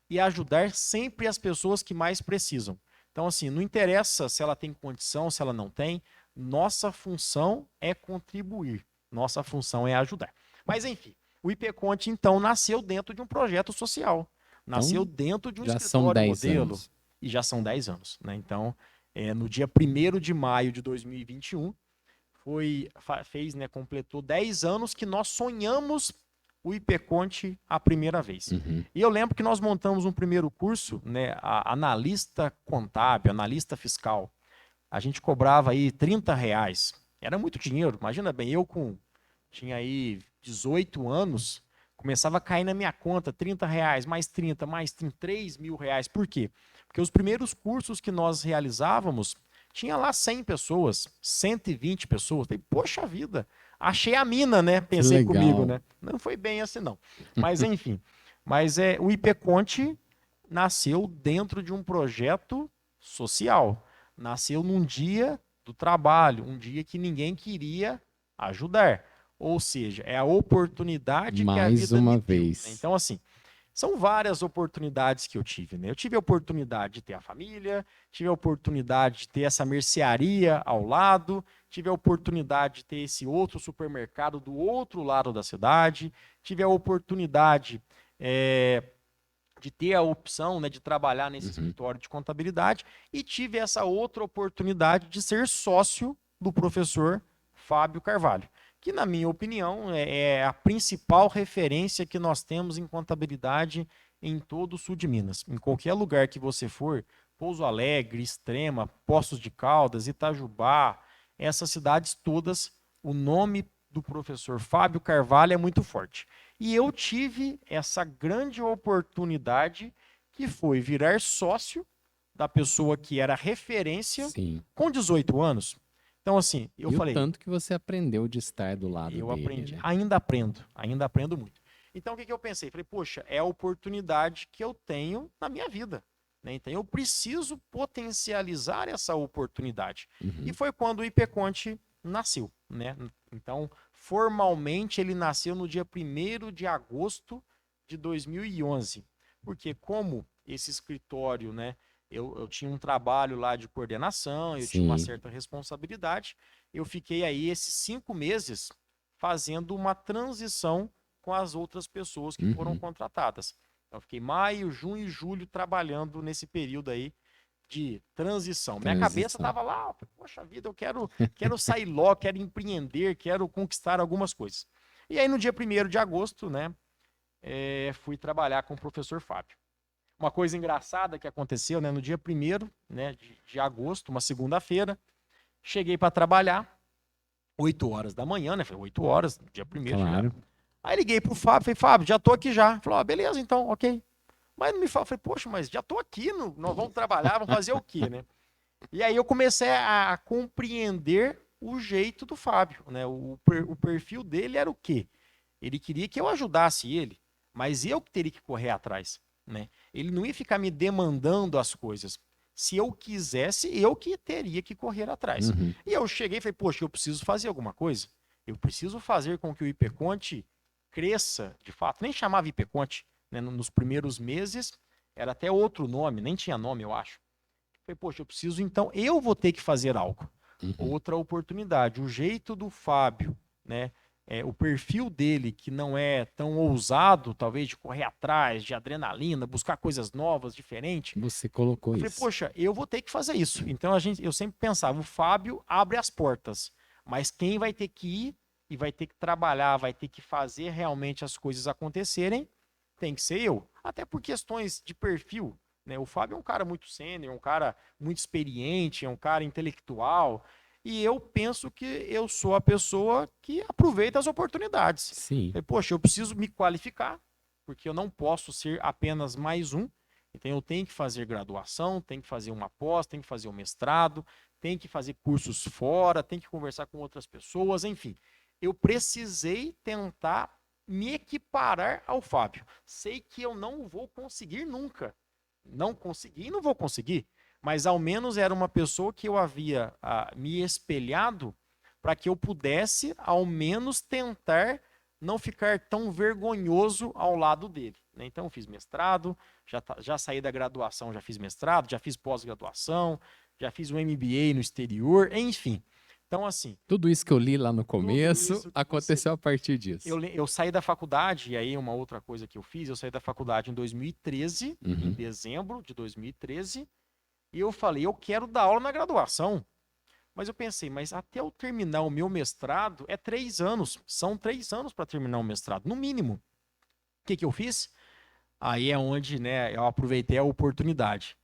e ajudar sempre as pessoas que mais precisam. Então, assim, não interessa se ela tem condição, se ela não tem, nossa função é contribuir, nossa função é ajudar. Mas, enfim, o IPConte, então, nasceu dentro de um projeto social, nasceu Então, dentro de um já são escritório 10 modelo, anos. e já são 10 anos. Né? Então, no dia 1º de maio de 2021, fez, né, completou 10 anos que nós sonhamos o IPConte a primeira vez. Uhum. E eu lembro que nós montamos um primeiro curso, né, analista contábil, analista fiscal. A gente cobrava aí R$ 30. Era muito dinheiro. Imagina bem, tinha aí 18 anos, começava a cair na minha conta R$ 30, mais 30, mais 30, R$ 3.000. Por quê? Porque os primeiros cursos que nós realizávamos, tinha lá 100 pessoas, 120 pessoas. Falei, poxa vida, achei a mina, né? Que Pensei comigo, legal. né? Não foi bem assim, não. Mas enfim, o IPConte nasceu dentro de um projeto social. Nasceu num dia do trabalho, um dia que ninguém queria ajudar. Ou seja, é a oportunidade que a Mais vida me uma deu. Né? vez. Então, assim, são várias oportunidades que eu tive. Né? Eu tive a oportunidade de ter a família, tive a oportunidade de ter essa mercearia ao lado, tive a oportunidade de ter esse outro supermercado do outro lado da cidade, tive a oportunidade de ter a opção, né, de trabalhar nesse Uhum. escritório de contabilidade e tive essa outra oportunidade de ser sócio do professor Fábio Carvalho, que, na minha opinião, é a principal referência que nós temos em contabilidade em todo o sul de Minas. Em qualquer lugar que você for, Pouso Alegre, Extrema, Poços de Caldas, Itajubá, essas cidades todas, o nome do professor Fábio Carvalho é muito forte. E eu tive essa grande oportunidade que foi virar sócio da pessoa que era referência Sim. com 18 anos. Então, assim, eu E o falei, tanto que você aprendeu de estar do lado eu dele, aprendi, né? ainda aprendo muito. Então, o que eu pensei? Falei, poxa, é a oportunidade que eu tenho na minha vida. Né? Então, eu preciso potencializar essa oportunidade. E Uhum. foi quando o IPConte nasceu. Né? Então, formalmente, ele nasceu no dia 1º de agosto de 2011. Porque como esse escritório, né, Eu tinha um trabalho lá de coordenação, eu tinha uma Sim. certa responsabilidade. Eu fiquei aí esses 5 meses fazendo uma transição com as outras pessoas que foram Uhum. contratadas. Então, eu fiquei maio, junho e julho trabalhando nesse período aí de transição. Minha cabeça Transição. estava lá, poxa vida, quero sair logo, quero empreender, quero conquistar algumas coisas. E aí, no dia 1º de agosto, né, fui trabalhar com o professor Fábio. Uma coisa engraçada que aconteceu, né, no dia 1º, né, de agosto, uma segunda-feira, cheguei para trabalhar, 8 horas da manhã, né, foi 8 horas, dia 1º chegar. Claro. Aí liguei pro Fábio, falei, Fábio, já tô aqui já. Ele falou, beleza, então, ok. Mas não me fala, falei, poxa, mas já tô aqui, nós vamos trabalhar, vamos fazer o quê, né? E aí eu comecei a compreender o jeito do Fábio, né? O perfil dele era o quê? Ele queria que eu ajudasse ele, mas eu que teria que correr atrás, né? Ele não ia ficar me demandando as coisas. Se eu quisesse, eu que teria que correr atrás. Uhum. E eu cheguei e falei, poxa, eu preciso fazer alguma coisa. Eu preciso fazer com que o IPConte cresça, de fato. Nem chamava IPConte, né? Nos primeiros meses era até outro nome, nem tinha nome, eu acho. Falei, poxa, eu preciso, então, eu vou ter que fazer algo. Uhum. Outra oportunidade. O jeito do Fábio, né? O perfil dele, que não é tão ousado, talvez, de correr atrás, de adrenalina, buscar coisas novas, diferentes. Você colocou Eu falei, isso. poxa, eu vou ter que fazer isso. Então eu sempre pensava, o Fábio abre as portas, mas quem vai ter que ir e vai ter que trabalhar, vai ter que fazer realmente as coisas acontecerem, tem que ser eu. Até por questões de perfil, né? O Fábio é um cara muito sênior, um cara muito experiente, é um cara intelectual. E eu penso que eu sou a pessoa que aproveita as oportunidades. Sim. Falei, poxa, eu preciso me qualificar, porque eu não posso ser apenas mais um. Então eu tenho que fazer graduação, tenho que fazer uma pós, tenho que fazer um mestrado, tenho que fazer cursos fora, tenho que conversar com outras pessoas, enfim. Eu precisei tentar me equiparar ao Fábio. Sei que eu não vou conseguir nunca. Não consegui e não vou conseguir. Mas ao menos era uma pessoa que eu havia me espelhado para que eu pudesse, ao menos, tentar não ficar tão vergonhoso ao lado dele. Né? Então, eu fiz mestrado, já saí da graduação, já fiz mestrado, já fiz pós-graduação, já fiz um MBA no exterior, enfim. Então, assim, Tudo isso que eu li lá no tudo começo isso que você. aconteceu a partir disso. Eu saí da faculdade, e aí uma outra coisa que eu fiz, eu saí da faculdade em 2013, em Uhum. dezembro de 2013, e eu falei, eu quero dar aula na graduação. Mas eu pensei, mas até eu terminar o meu mestrado é 3 anos. São 3 anos para terminar o mestrado, no mínimo. O que eu fiz? Aí é onde, né, eu aproveitei a oportunidade.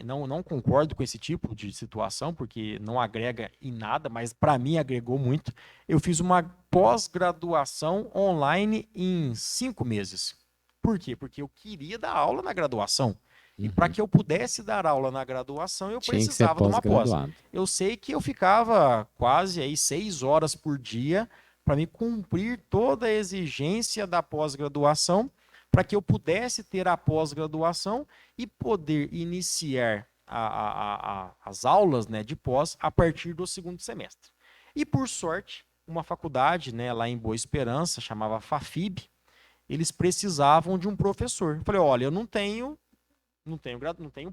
Não concordo com esse tipo de situação, porque não agrega em nada, mas para mim agregou muito. Eu fiz uma pós-graduação online em 5 meses. Por quê? Porque eu queria dar aula na graduação. E para Uhum. que eu pudesse dar aula na graduação, eu Tinha que ser precisava de uma pós. pós-graduado. Eu sei que eu ficava quase aí 6 horas por dia para me cumprir toda a exigência da pós-graduação, para que eu pudesse ter a pós-graduação e poder iniciar as aulas, né, de pós a partir do segundo semestre. E por sorte, uma faculdade, né, lá em Boa Esperança, chamava FAFIB, eles precisavam de um professor. Eu falei, olha, eu não tenho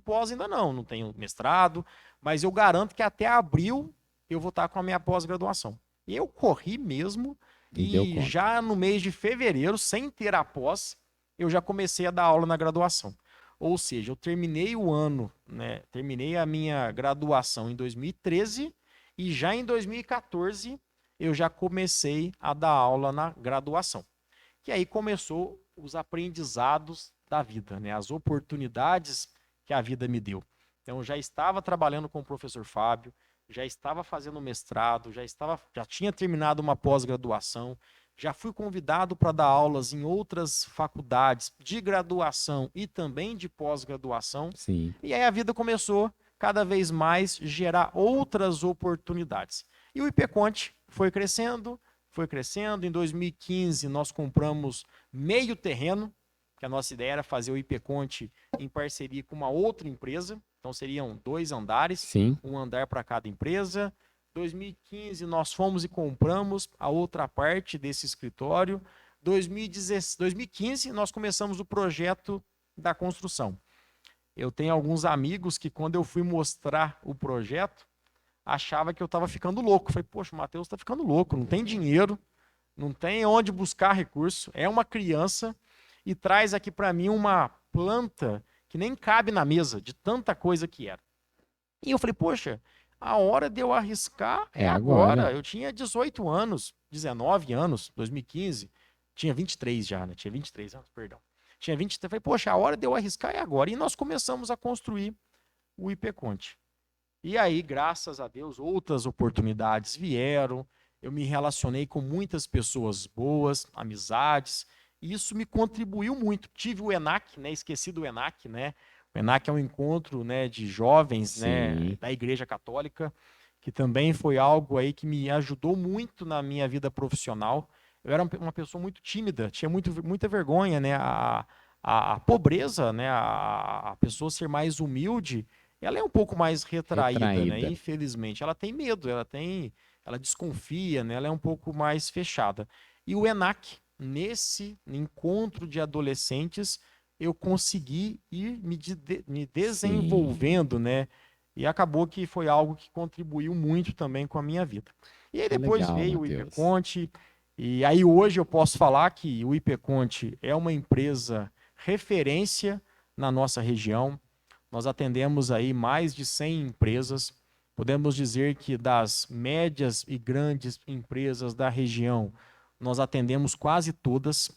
pós ainda não tenho mestrado, mas eu garanto que até abril eu vou estar com a minha pós-graduação. Eu corri mesmo E deu e conta. já no mês de fevereiro, sem ter a pós, eu já comecei a dar aula na graduação. Ou seja, eu terminei o ano, né? Terminei a minha graduação em 2013 e já em 2014 eu já comecei a dar aula na graduação. Que aí começou os aprendizados da vida, né? As oportunidades que a vida me deu. Então, eu já estava trabalhando com o professor Fábio, já estava fazendo mestrado, já tinha terminado uma pós-graduação, já fui convidado para dar aulas em outras faculdades de graduação e também de pós-graduação. Sim. E aí a vida começou cada vez mais gerar outras oportunidades. E o IPConte foi crescendo, foi crescendo. Em 2015, nós compramos meio terreno, que a nossa ideia era fazer o IPConte em parceria com uma outra empresa. Então, seriam 2 andares, Sim. um andar para cada empresa. 2015, nós fomos e compramos a outra parte desse escritório. 2015, nós começamos o projeto da construção. Eu tenho alguns amigos que quando eu fui mostrar o projeto, achava que eu estava ficando louco. Falei, poxa, o Matheus está ficando louco, não tem dinheiro, não tem onde buscar recurso, é uma criança e traz aqui para mim uma planta que nem cabe na mesa, de tanta coisa que era. E eu falei, poxa, a hora de eu arriscar é É agora. agora. Eu tinha 18 anos, 19 anos, 2015. Tinha 23 já, né? Tinha 23 anos, perdão. Tinha 23. Falei, poxa, a hora de eu arriscar é agora. E nós começamos a construir o IPConte. E aí, graças a Deus, outras oportunidades vieram. Eu me relacionei com muitas pessoas boas, amizades. E isso me contribuiu muito. Tive o ENAC, né? Esqueci do ENAC, né? O ENAC é um encontro, né, de jovens, né, Sim, da Igreja Católica, que também foi algo aí que me ajudou muito na minha vida profissional. Eu era uma pessoa muito tímida, tinha muita vergonha, né? A pobreza, né? A pessoa ser mais humilde, ela é um pouco mais retraída, né? retraída. Infelizmente, ela tem medo, ela desconfia, né? Ela é um pouco mais fechada. E o ENAC, nesse encontro de adolescentes, eu consegui ir me Sim, desenvolvendo, né? E acabou que foi algo que contribuiu muito também com a minha vida. E aí que depois legal, veio o Matheus. IPConte, e aí hoje eu posso falar que o IPConte é uma empresa referência na nossa região. Nós atendemos aí mais de 100 empresas. Podemos dizer que das médias e grandes empresas da região, nós atendemos quase todas.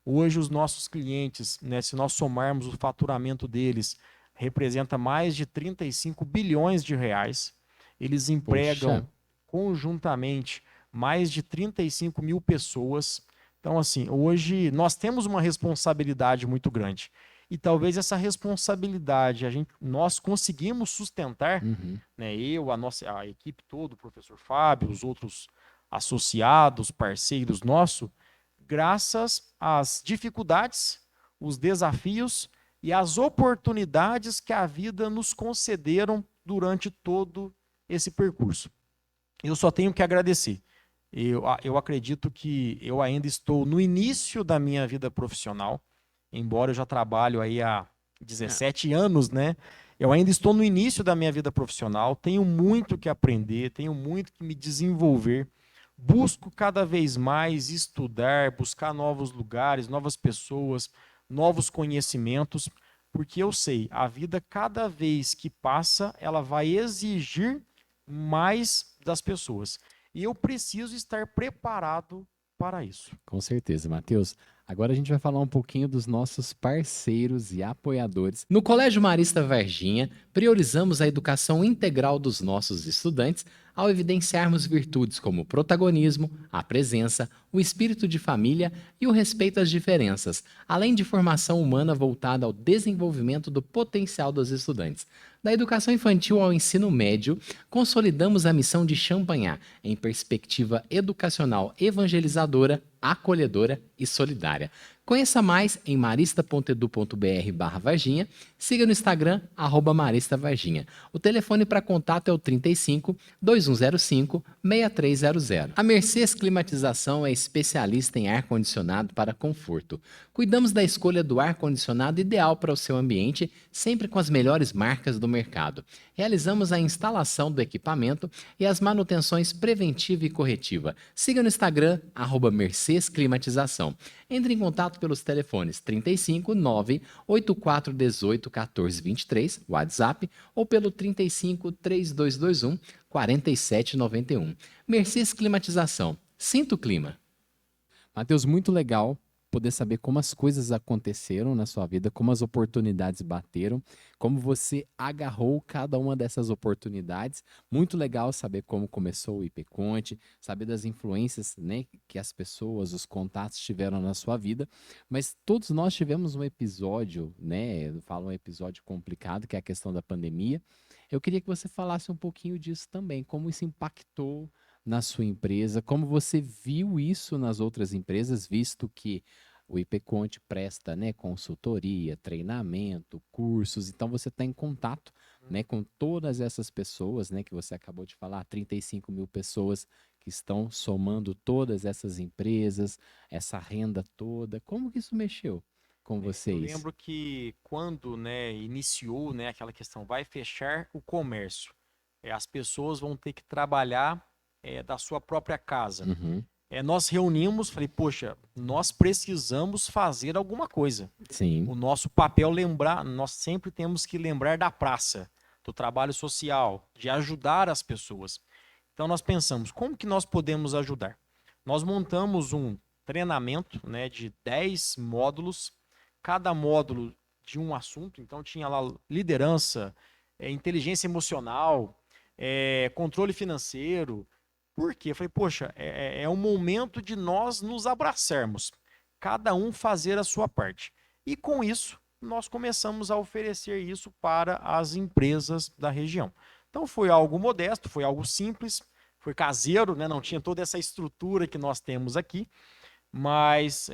Hoje os nossos clientes, né, se nós somarmos o faturamento deles, representa mais de 35 bilhões de reais. Eles Poxa, empregam conjuntamente mais de 35 mil pessoas. Então, assim, hoje nós temos uma responsabilidade muito grande. E talvez essa responsabilidade nós conseguimos sustentar, uhum, né, a equipe toda, o professor Fábio, os outros associados, parceiros nossos, graças às dificuldades, os desafios e as oportunidades que a vida nos concederam durante todo esse percurso. Eu só tenho que agradecer. Eu acredito que eu ainda estou no início da minha vida profissional, embora eu já trabalho aí há é, 17 anos, né? Eu ainda estou no início da minha vida profissional, tenho muito que aprender, tenho muito que me desenvolver. Busco cada vez mais estudar, buscar novos lugares, novas pessoas, novos conhecimentos, porque eu sei, a vida cada vez que passa, ela vai exigir mais das pessoas. E eu preciso estar preparado para isso. com certeza, Matheus. Agora a gente vai falar um pouquinho dos nossos parceiros e apoiadores. No Colégio Marista Varginha, priorizamos a educação integral dos nossos estudantes ao evidenciarmos virtudes como o protagonismo, a presença, o espírito de família e o respeito às diferenças, além de formação humana voltada ao desenvolvimento do potencial dos estudantes. Da educação infantil ao ensino médio, consolidamos a missão de Champagnat em perspectiva educacional evangelizadora, acolhedora e solidária. Conheça mais em marista.edu.br/Varginha, siga no Instagram @maristavarginha. O telefone para contato é o 35 2105 6300. A Mercedes Climatização é especialista em ar condicionado para conforto. Cuidamos da escolha do ar condicionado ideal para o seu ambiente, sempre com as melhores marcas do mercado. Realizamos a instalação do equipamento e as manutenções preventiva e corretiva. Siga no Instagram @Mercedes Climatização. Entre em contato pelos telefones 35 9 8418 1423, WhatsApp, ou pelo 35 3221 4791. Mercedes Climatização. Sinta o clima. Matheus, muito legal poder saber como as coisas aconteceram na sua vida, como as oportunidades bateram, como você agarrou cada uma dessas oportunidades. Muito legal saber como começou o IPConte, saber das influências, né, que as pessoas, os contatos tiveram na sua vida. Mas todos nós tivemos um episódio, né, eu falo um episódio complicado, que é a questão da pandemia. Eu queria que você falasse um pouquinho disso também, como isso impactou na sua empresa, como você viu isso nas outras empresas, visto que o IPConte presta, né, consultoria, treinamento, cursos, então você está em contato, né, com todas essas pessoas, né, que você acabou de falar, 35 mil pessoas que estão somando todas essas empresas, essa renda toda. Como que isso mexeu? com Eu vocês? lembro que quando, né, iniciou, né, aquela questão, vai fechar o comércio, as pessoas vão ter que trabalhar da sua própria casa. Uhum. Nós reunimos, falei, poxa, nós precisamos fazer alguma coisa. Sim, O nosso papel lembrar, nós sempre temos que lembrar da praça, do trabalho social, de ajudar as pessoas. Então nós pensamos, como que nós podemos ajudar? Nós montamos um treinamento, né, de 10 módulos, cada módulo de um assunto. Então tinha lá liderança, inteligência emocional, controle financeiro. Por quê? Eu falei, poxa, é um momento de nós nos abraçarmos, cada um fazer a sua parte. E com isso, nós começamos a oferecer isso para as empresas da região. Então foi algo modesto, foi algo simples, foi caseiro, né? Não tinha toda essa estrutura que nós temos aqui, mas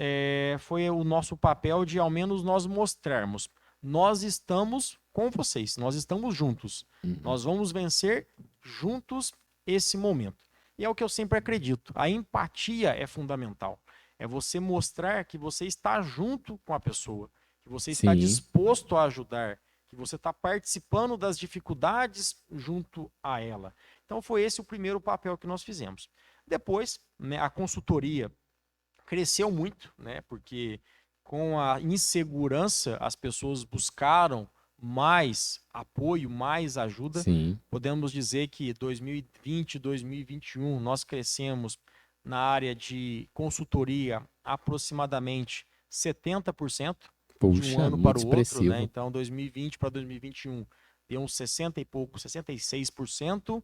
foi o nosso papel de ao menos nós mostrarmos. Nós estamos com vocês, nós estamos juntos. uhum. Nós vamos vencer juntos esse momento. E é o que eu sempre acredito. A empatia é fundamental. É você mostrar que você está junto com a pessoa, que você está Sim, disposto a ajudar, que você está participando das dificuldades junto a ela. Então foi esse o primeiro papel que nós fizemos. Depois, né, a consultoria cresceu muito, né? Porque com a insegurança as pessoas buscaram mais apoio, mais ajuda. sim. Podemos dizer que 2020, 2021 nós crescemos na área de consultoria aproximadamente 70% de um Puxa, ano para muito o outro, né? expressivo. Então 2020 para 2021 deu uns 60 e pouco, 66%,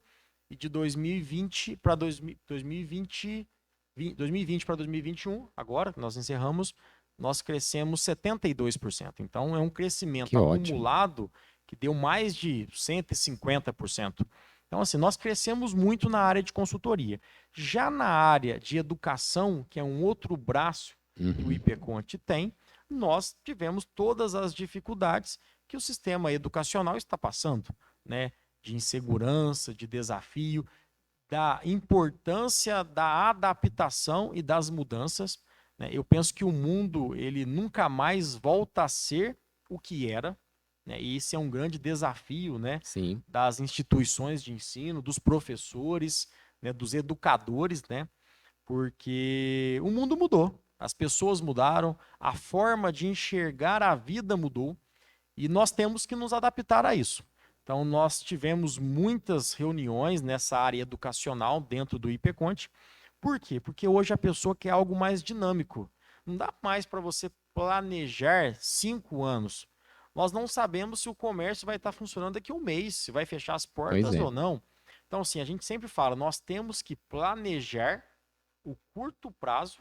e de 2020 para 2020 2020 para 2021, agora que nós encerramos, nós crescemos 72%. Então, é um crescimento Que ótimo. acumulado que deu mais de 150%. Então, assim, nós crescemos muito na área de consultoria. Já na área de educação, que é um outro braço que o Uhum. IPConte tem, nós tivemos todas as dificuldades que o sistema educacional está passando, né? De insegurança, de desafio, da importância da adaptação e das mudanças. Né? Eu penso que o mundo ele nunca mais volta a ser o que era, né? E esse é um grande desafio, né? Sim, Das instituições de ensino, dos professores, né? Dos educadores, né? Porque o mundo mudou, as pessoas mudaram, a forma de enxergar a vida mudou. E nós temos que nos adaptar a isso. Então, nós tivemos muitas reuniões nessa área educacional dentro do IPConte. Por quê? Porque hoje a pessoa quer algo mais dinâmico. Não dá mais para você planejar 5 anos. Nós não sabemos se o comércio vai estar funcionando daqui a um mês, se vai fechar as pois portas é. ou não. Então, assim, a gente sempre fala, nós temos que planejar o curto prazo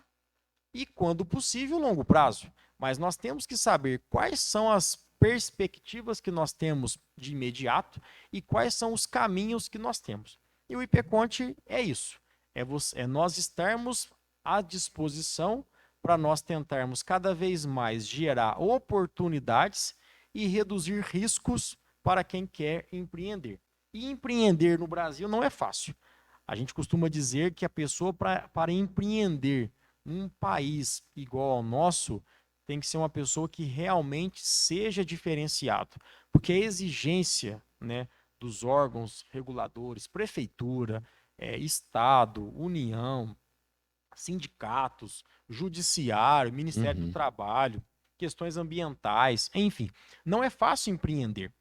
e, quando possível, longo prazo. Mas nós temos que saber quais são as perspectivas que nós temos de imediato e quais são os caminhos que nós temos. E o IPConte é isso. É nós estarmos à disposição para nós tentarmos cada vez mais gerar oportunidades e reduzir riscos para quem quer empreender. E empreender no Brasil não é fácil. A gente costuma dizer que a pessoa, para empreender num país igual ao nosso, tem que ser uma pessoa que realmente seja diferenciado, porque a exigência, né, dos órgãos reguladores, prefeitura, Estado, União, sindicatos, judiciário, Ministério do Uhum. Trabalho, questões ambientais, enfim, não é fácil empreender.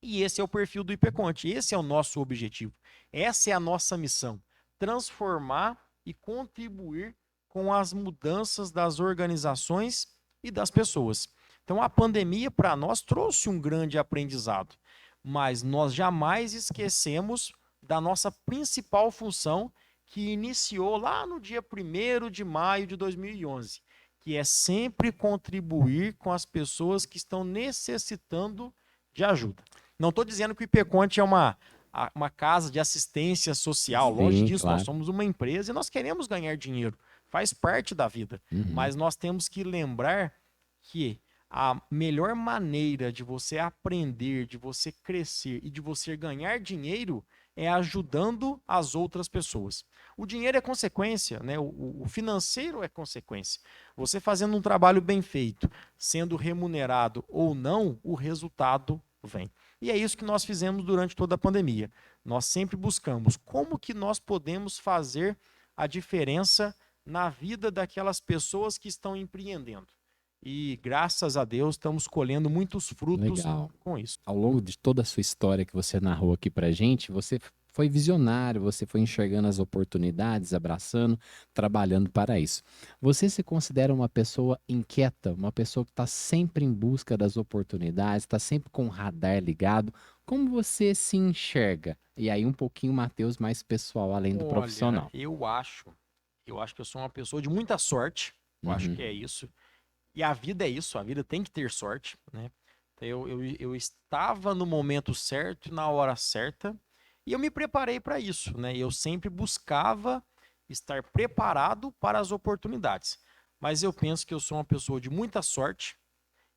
E esse é o perfil do IPConte, esse é o nosso objetivo, essa é a nossa missão, transformar e contribuir com as mudanças das organizações e das pessoas. Então, a pandemia para nós trouxe um grande aprendizado, mas nós jamais esquecemos da nossa principal função, que iniciou lá no dia 1º de maio de 2011, que é sempre contribuir com as pessoas que estão necessitando de ajuda. Não estou dizendo que o IPConte é uma casa de assistência social, longe Sim, disso, nós claro. somos uma empresa e nós queremos ganhar dinheiro, faz parte da vida. Uhum. Mas nós temos que lembrar que a melhor maneira de você aprender, de você crescer e de você ganhar dinheiro é ajudando as outras pessoas. O dinheiro é consequência, né? O financeiro é consequência. Você fazendo um trabalho bem feito, sendo remunerado ou não, o resultado vem. E é isso que nós fizemos durante toda a pandemia. Nós sempre buscamos como que nós podemos fazer a diferença na vida daquelas pessoas que estão empreendendo. E graças a Deus estamos colhendo muitos frutos Legal. com isso. Ao longo de toda a sua história que você narrou aqui pra gente, você foi visionário, você foi enxergando as oportunidades, abraçando, trabalhando para isso. Você se considera uma pessoa inquieta, uma pessoa que está sempre em busca das oportunidades, está sempre com o radar ligado? Como você se enxerga? E aí um pouquinho, Matheus, mais pessoal, além do Olha, profissional. eu acho que eu sou uma pessoa de muita sorte. Eu acho Uhum. que é isso. E a vida é isso, a vida tem que ter sorte, né? Então, eu estava no momento certo, na hora certa, e eu me preparei para isso, né? Eu sempre buscava estar preparado para as oportunidades. Mas eu penso que eu sou uma pessoa de muita sorte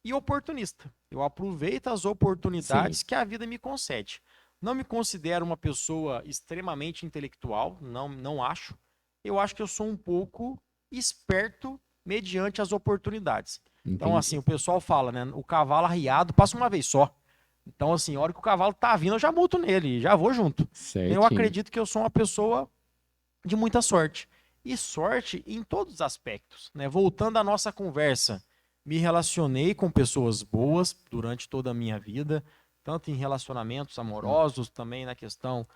e oportunista. Eu aproveito as Sim, oportunidades que a vida me concede. Não me considero uma pessoa extremamente intelectual, não acho. Eu acho que eu sou um pouco esperto mediante as oportunidades. Então, assim, entendi. o pessoal fala, né? O cavalo arriado passa uma vez só. Então, assim, a hora que o cavalo tá vindo, eu já monto nele, já vou junto. Então, eu Certinho. acredito que eu sou uma pessoa de muita sorte. E sorte em todos os aspectos, né? Voltando à nossa conversa, me relacionei com pessoas boas durante toda a minha vida, tanto em relacionamentos amorosos, também na questão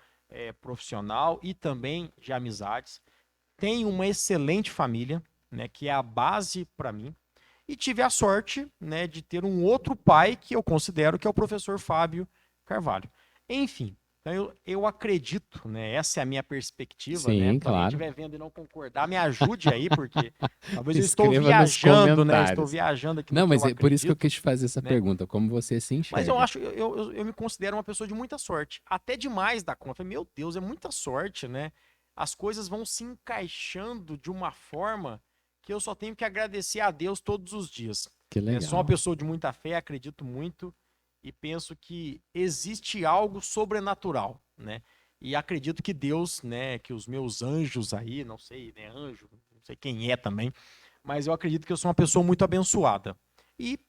profissional e também de amizades. Tenho uma excelente família, né, que é a base para mim. E tive a sorte, né, de ter um outro pai que eu considero que é o professor Fábio Carvalho. Enfim, então eu acredito, né, essa é a minha perspectiva, né? Sim, Se alguém claro. estiver vendo e não concordar, me ajude aí, porque talvez eu estou Escreva nos viajando, né? Estou comentários. viajando aqui no Não, que mas eu é por isso que eu acredito, quis te fazer essa né? pergunta, como você se Mas eu enxerga? acho, eu me considero uma pessoa de muita sorte, até demais da conta. Meu Deus, é muita sorte, né? As coisas vão se encaixando de uma forma que eu só tenho que agradecer a Deus todos os dias. Que Né? Sou uma legal. pessoa de muita fé, acredito muito e penso que existe algo sobrenatural, né? E acredito que Deus, né, que os meus anjos aí, não sei, né, anjo, não sei quem é também, mas eu acredito que eu sou uma pessoa muito abençoada. E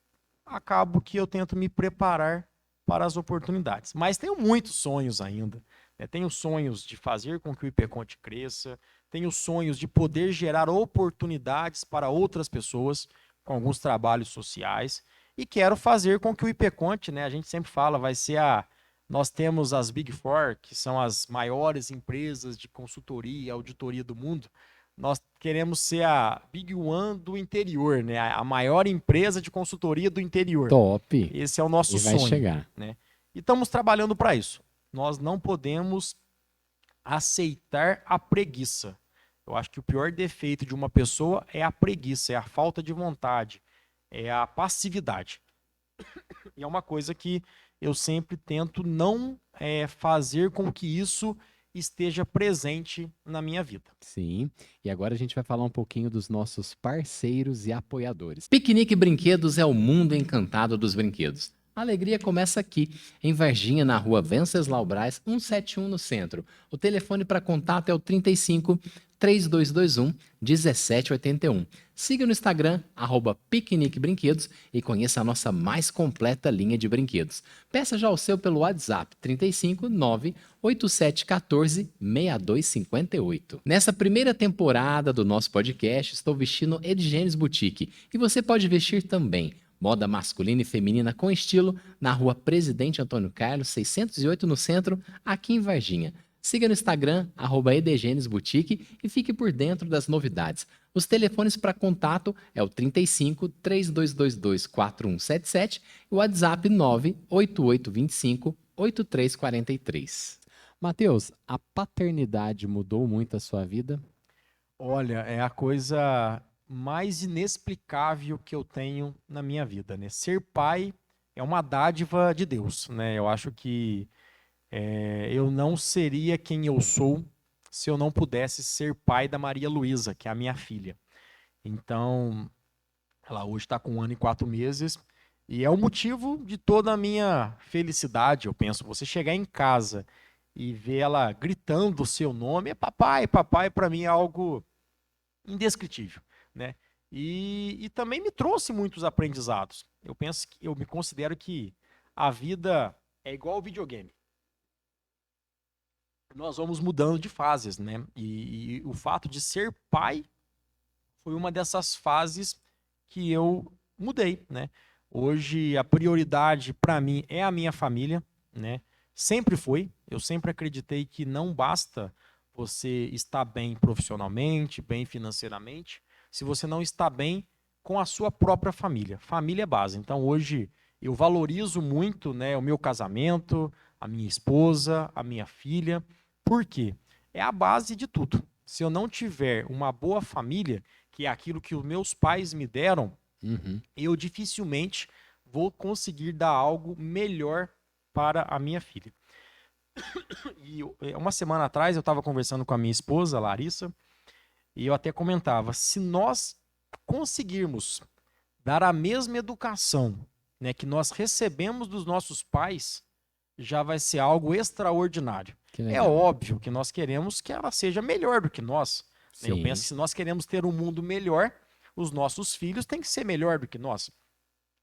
acabo que eu tento me preparar para as oportunidades. Mas tenho muitos sonhos ainda. Né? Tenho sonhos de fazer com que o IPConte cresça, tenho sonhos de poder gerar oportunidades para outras pessoas com alguns trabalhos sociais e quero fazer com que o IPConte, né, a gente sempre fala, vai ser a nós temos as Big Four, que são as maiores empresas de consultoria e auditoria do mundo. Nós queremos ser a Big One do interior, né? A maior empresa de consultoria do interior. Top. Esse é o nosso E vai sonho, chegar. né? E estamos trabalhando para isso. Nós não podemos aceitar a preguiça. Eu acho que o pior defeito de uma pessoa é a preguiça, é a falta de vontade, é a passividade. E é uma coisa que eu sempre tento não fazer com que isso esteja presente na minha vida. Sim. E agora a gente vai falar um pouquinho dos nossos parceiros e apoiadores. Piquenique Brinquedos é o mundo encantado dos brinquedos. A alegria começa aqui, em Varginha, na rua Venceslau Braz, 171 no centro. O telefone para contato é o 35 3221 1781. Siga no Instagram, Piquenique Brinquedos, e conheça a nossa mais completa linha de brinquedos. Peça já o seu pelo WhatsApp 35 98714 6258. Nessa primeira temporada do nosso podcast, estou vestindo Edigenes Boutique e você pode vestir também. Moda masculina e feminina com estilo, na rua Presidente Antônio Carlos, 608 no centro, aqui em Varginha. Siga no Instagram, @edgenes Boutique, e fique por dentro das novidades. Os telefones para contato é o 35 3222 4177 e o WhatsApp 98825 8343. Matheus, a paternidade mudou muito a sua vida? Olha, é a coisa mais inexplicável que eu tenho na minha vida, né? Ser pai é uma dádiva de Deus, né? Eu acho que eu não seria quem eu sou se eu não pudesse ser pai da Maria Luísa, que é a minha filha. Então, ela hoje está com 1 ano e 4 meses e é o motivo de toda a minha felicidade, eu penso. Você chegar em casa e ver ela gritando o seu nome, papai, papai, para mim é algo indescritível, né? E também me trouxe muitos aprendizados. Eu me considero que a vida é igual ao videogame. Nós vamos mudando de fases, né? E o fato de ser pai foi uma dessas fases que eu mudei, né? Hoje a prioridade para mim é a minha família, né? Sempre foi. Eu sempre acreditei que não basta você estar bem profissionalmente, bem financeiramente, se você não está bem com a sua própria família. Família é base. Então hoje eu valorizo muito, né, o meu casamento, a minha esposa, a minha filha. Por quê? É a base de tudo. Se eu não tiver uma boa família, que é aquilo que os meus pais me deram, Uhum. eu dificilmente vou conseguir dar algo melhor para a minha filha. E uma semana atrás eu estava conversando com a minha esposa, Larissa, e eu até comentava, se nós conseguirmos dar a mesma educação, né, que nós recebemos dos nossos pais, já vai ser algo extraordinário. Que É legal. óbvio que nós queremos que ela seja melhor do que nós, né? Eu penso Sim. que se nós queremos ter um mundo melhor, os nossos filhos têm que ser melhor do que nós.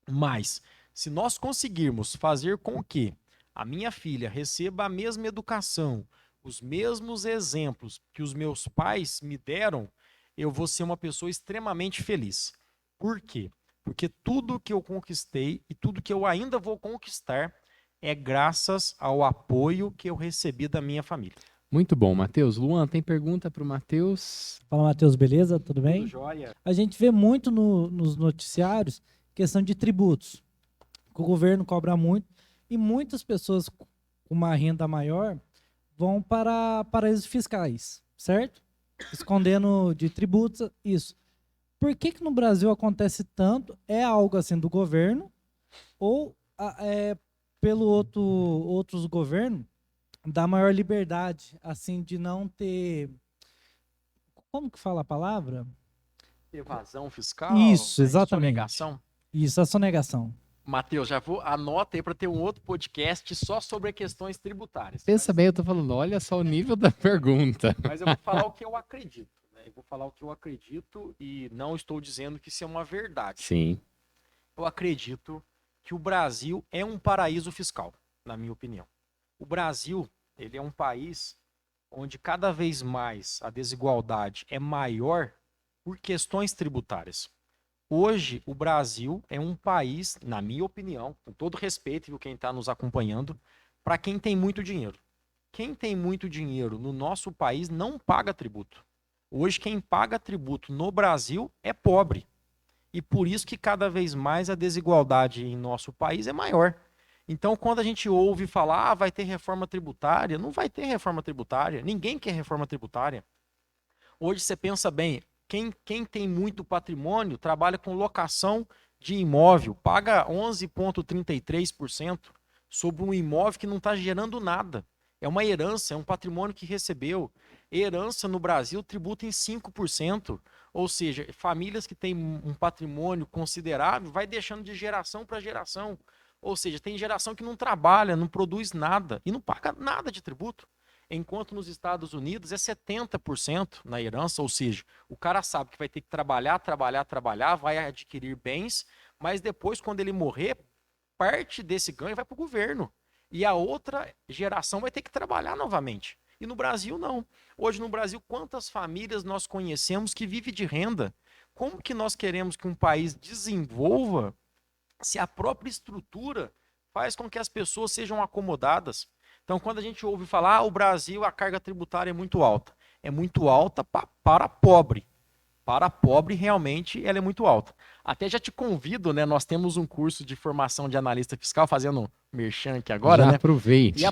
Mas, se nós conseguirmos fazer com que a minha filha receba a mesma educação, os mesmos exemplos que os meus pais me deram, eu vou ser uma pessoa extremamente feliz. Por quê? Porque tudo que eu conquistei e tudo que eu ainda vou conquistar é graças ao apoio que eu recebi da minha família. Muito bom, Matheus. Luan, tem pergunta para o Matheus? Fala, Matheus, beleza? Tudo bem? Tudo jóia? A gente vê muito nos noticiários questão de tributos, que o governo cobra muito e muitas pessoas com uma renda maior vão para paraísos fiscais, certo? Escondendo de tributos, isso. Por que que no Brasil acontece tanto? É algo assim do governo ou pelo outros governos dá maior liberdade, assim, de não ter... Como que fala a palavra? Evasão fiscal, Isso, né, exatamente. sonegação. Isso, a sonegação. Matheus, já vou anota aí para ter um outro podcast só sobre questões tributárias. Pensa bem, eu tô falando, olha só o nível da pergunta. Mas eu vou falar o que eu acredito, né? Eu vou falar o que eu acredito e não estou dizendo que isso é uma verdade. Sim. Eu acredito que o Brasil é um paraíso fiscal, na minha opinião. O Brasil, ele é um país onde cada vez mais a desigualdade é maior por questões tributárias. Hoje, o Brasil é um país, na minha opinião, com todo respeito, viu, quem está nos acompanhando, para quem tem muito dinheiro. Quem tem muito dinheiro no nosso país não paga tributo. Hoje, quem paga tributo no Brasil é pobre. E por isso que cada vez mais a desigualdade em nosso país é maior. Então, quando a gente ouve falar, vai ter reforma tributária, não vai ter reforma tributária. Ninguém quer reforma tributária. Hoje, você pensa bem, quem tem muito patrimônio trabalha com locação de imóvel, paga 11,33% sobre um imóvel que não está gerando nada. É uma herança, é um patrimônio que recebeu. Herança no Brasil tributa em 5%. Ou seja, famílias que têm um patrimônio considerável vai deixando de geração para geração. Ou seja, tem geração que não trabalha, não produz nada e não paga nada de tributo. Enquanto nos Estados Unidos é 70% na herança, ou seja, o cara sabe que vai ter que trabalhar, vai adquirir bens, mas depois, quando ele morrer, parte desse ganho vai para o governo. E a outra geração vai ter que trabalhar novamente. E no Brasil, não. Hoje, no Brasil, quantas famílias nós conhecemos que vivem de renda? Como que nós queremos que um país desenvolva se a própria estrutura faz com que as pessoas sejam acomodadas? Então, quando a gente ouve falar, o Brasil, a carga tributária é muito alta para pobre. Para pobre, realmente, ela é muito alta. Até já te convido, né? Nós temos um curso de formação de analista fiscal, fazendo merchan aqui agora, Já né? aproveite.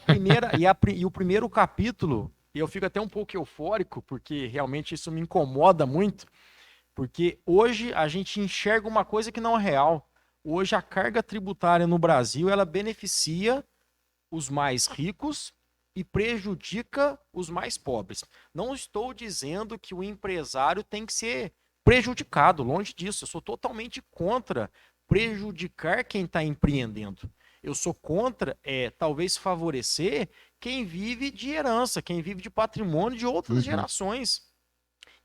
E o primeiro capítulo, e eu fico até um pouco eufórico, porque realmente isso me incomoda muito, porque hoje a gente enxerga uma coisa que não é real. Hoje a carga tributária no Brasil, ela beneficia os mais ricos e prejudica os mais pobres. Não estou dizendo que o empresário tem que ser prejudicado, longe disso. Eu sou totalmente contra prejudicar quem está empreendendo. Eu sou contra, talvez, favorecer quem vive de herança, quem vive de patrimônio de outras gerações.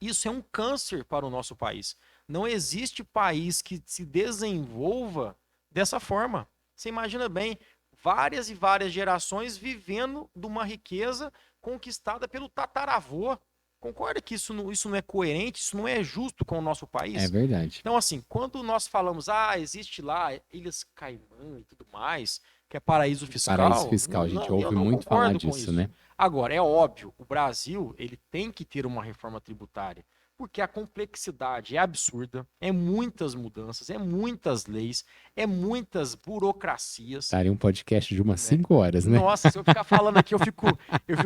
Isso é um câncer para o nosso país. Não existe país que se desenvolva dessa forma. Você imagina bem, várias e várias gerações vivendo de uma riqueza conquistada pelo tataravô. Concorda que isso não é coerente, isso não é justo com o nosso É país? verdade. Então, assim, quando nós falamos, existe lá Ilhas Caimã e tudo mais, que é paraíso fiscal, Paraíso fiscal, a gente eu ouve não muito falar concordo com disso, isso. né? Agora, é óbvio, o Brasil ele tem que ter uma reforma tributária, porque a complexidade é absurda, é muitas mudanças, é muitas leis, é muitas burocracias, Daria um podcast de umas né? 5 horas, né? Nossa, se eu ficar falando aqui, eu fico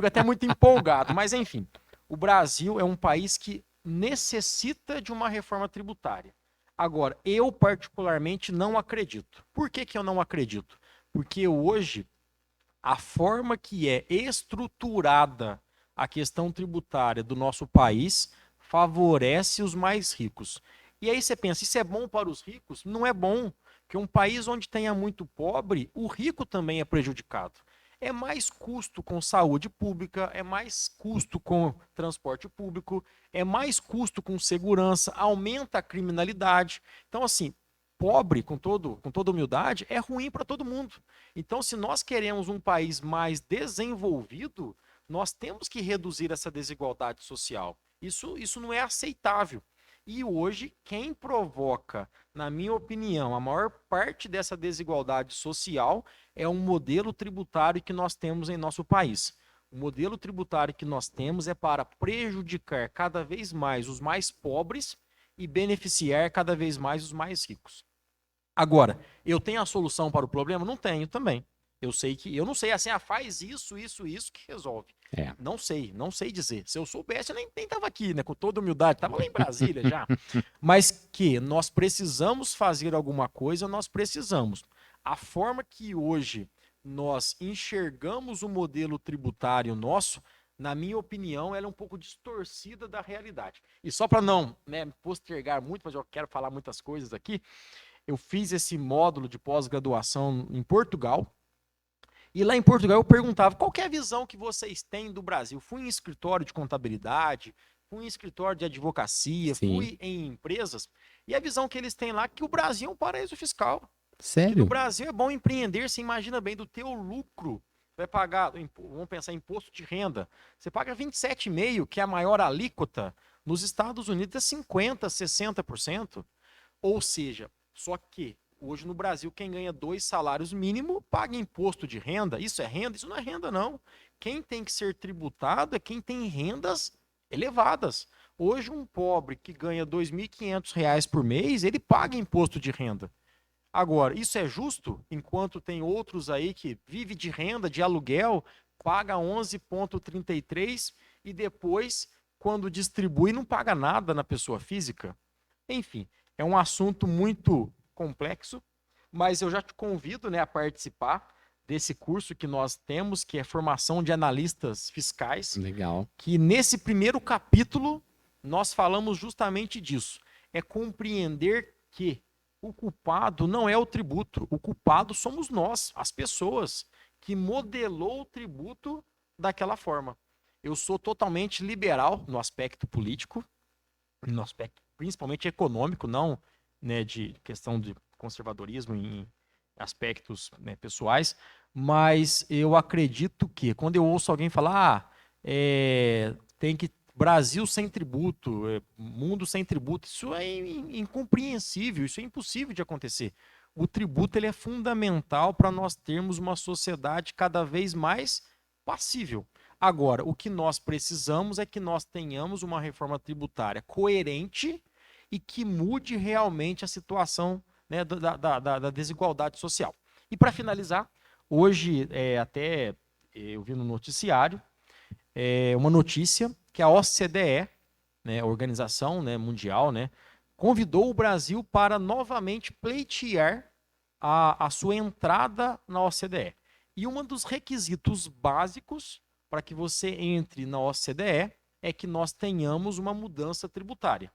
até muito empolgado. Mas, enfim, o Brasil é um país que necessita de uma reforma tributária. Agora, eu particularmente não acredito. Por que que eu não acredito? Porque hoje, a forma que é estruturada a questão tributária do nosso país favorece os mais ricos. E aí você pensa, isso é bom para os ricos? Não é bom, porque um país onde tenha muito pobre, o rico também é prejudicado. É mais custo com saúde pública, é mais custo com transporte público, é mais custo com segurança, aumenta a criminalidade. Então, assim, pobre, com toda humildade, é ruim para todo mundo. Então, se nós queremos um país mais desenvolvido, nós temos que reduzir essa desigualdade social. Isso não é aceitável. E hoje, quem provoca, na minha opinião, a maior parte dessa desigualdade social é um modelo tributário que nós temos em nosso país. O modelo tributário que nós temos é para prejudicar cada vez mais os mais pobres e beneficiar cada vez mais os mais ricos. Agora, eu tenho a solução para o problema? Não tenho também. Eu não sei assim, faz isso que resolve. É. Não sei dizer. Se eu soubesse, eu nem estava aqui, né? Com toda humildade, estava lá em Brasília já. Mas que nós precisamos fazer alguma coisa, nós precisamos. A forma que hoje nós enxergamos o modelo tributário nosso, na minha opinião, ela é um pouco distorcida da realidade. E só para não, né, postergar muito, mas eu quero falar muitas coisas aqui, eu fiz esse módulo de pós-graduação em Portugal. E lá em Portugal eu perguntava qual que é a visão que vocês têm do Brasil. Fui em escritório de contabilidade, fui em escritório de advocacia, Sim. fui em empresas. E a visão que eles têm lá é que o Brasil é um paraíso fiscal. Que no Sério? Brasil é bom empreender, você imagina bem, do teu lucro. Vai pagar, vamos pensar, imposto de renda. Você paga 27,5%, que é a maior alíquota. Nos Estados Unidos é 50%, 60%. Ou seja, só que hoje no Brasil, quem ganha 2 salários mínimos paga imposto de renda. Isso é renda? Isso não é renda, não. Quem tem que ser tributado é quem tem rendas elevadas. Hoje, um pobre que ganha R$ 2.500 por mês, ele paga imposto de renda. Agora, isso é justo? Enquanto tem outros aí que vivem de renda, de aluguel, paga 11,33 e depois, quando distribui, não paga nada na pessoa física. Enfim, é um assunto muito complexo, mas eu já te convido, né, a participar desse curso que nós temos, que é formação de analistas fiscais, Legal. que nesse primeiro capítulo nós falamos justamente disso. É compreender que o culpado não é o tributo, o culpado somos nós, as pessoas, que modelou o tributo daquela forma. Eu sou totalmente liberal no aspecto político, no aspecto principalmente econômico, não, né, de questão de conservadorismo em aspectos, né, pessoais, mas eu acredito que quando eu ouço alguém falar, tem que Brasil sem tributo, mundo sem tributo, isso é incompreensível, isso é impossível de acontecer. O tributo ele é fundamental para nós termos uma sociedade cada vez mais passível. Agora, o que nós precisamos é que nós tenhamos uma reforma tributária coerente e que mude realmente a situação, né, da desigualdade social. E para finalizar, hoje até eu vi no noticiário uma notícia que a OCDE, né, a Organização, né, Mundial, né, convidou o Brasil para novamente pleitear a sua entrada na OCDE. E um dos requisitos básicos para que você entre na OCDE é que nós tenhamos uma mudança tributária.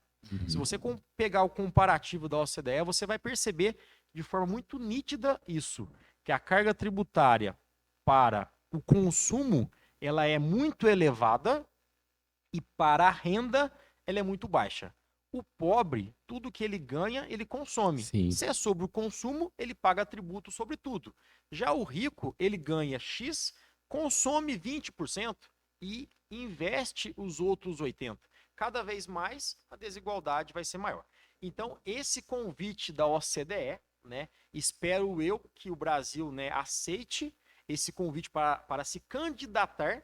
Se você pegar o comparativo da OCDE, você vai perceber de forma muito nítida isso, que a carga tributária para o consumo ela é muito elevada e para a renda ela é muito baixa. O pobre, tudo que ele ganha, ele consome. Sim. Se é sobre o consumo, ele paga tributo sobre tudo. Já o rico, ele ganha X, consome 20% e investe os outros 80%. Cada vez mais a desigualdade vai ser maior. Então, esse convite da OCDE, né, espero eu que o Brasil, né, aceite esse convite para se candidatar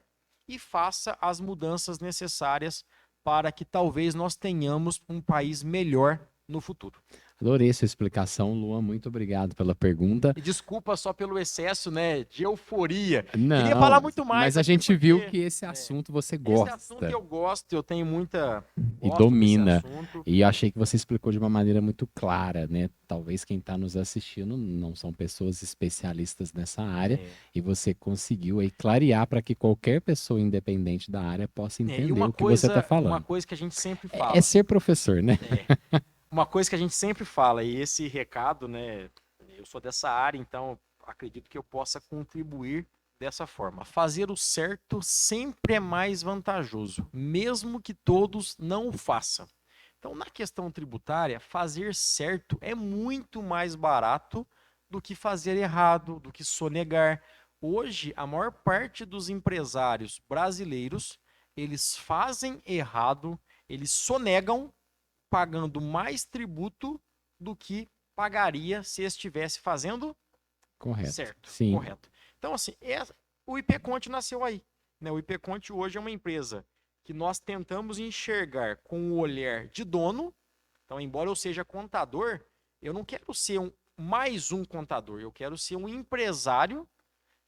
e faça as mudanças necessárias para que talvez nós tenhamos um país melhor no futuro. Adorei sua explicação, Luan. Muito obrigado pela pergunta. E desculpa só pelo excesso, né, de euforia. Não, Queria falar muito mais mas a aqui gente viu porque, que esse assunto você esse gosta assunto eu gosto, eu tenho muita e gosto domina. desse assunto. E eu achei que você explicou de uma maneira muito clara, né? Talvez quem está nos assistindo não são pessoas especialistas nessa área É. e você conseguiu aí clarear para que qualquer pessoa independente da área possa E entender uma o que você está coisa, uma falando. coisa que a gente sempre É fala. ser professor, né? Uma coisa que a gente sempre fala, e esse recado, né, eu sou dessa área, então acredito que eu possa contribuir dessa forma. Fazer o certo sempre é mais vantajoso, mesmo que todos não o façam. Então, na questão tributária, fazer certo é muito mais barato do que fazer errado, do que sonegar. Hoje, a maior parte dos empresários brasileiros, eles fazem errado, eles sonegam pagando mais tributo do que pagaria se estivesse fazendo Correto. certo, Sim. correto. Então, assim, o IPConte nasceu aí, né? O IPConte hoje é uma empresa que nós tentamos enxergar com o olhar de dono. Então, embora eu seja contador, eu não quero ser mais um contador, eu quero ser um empresário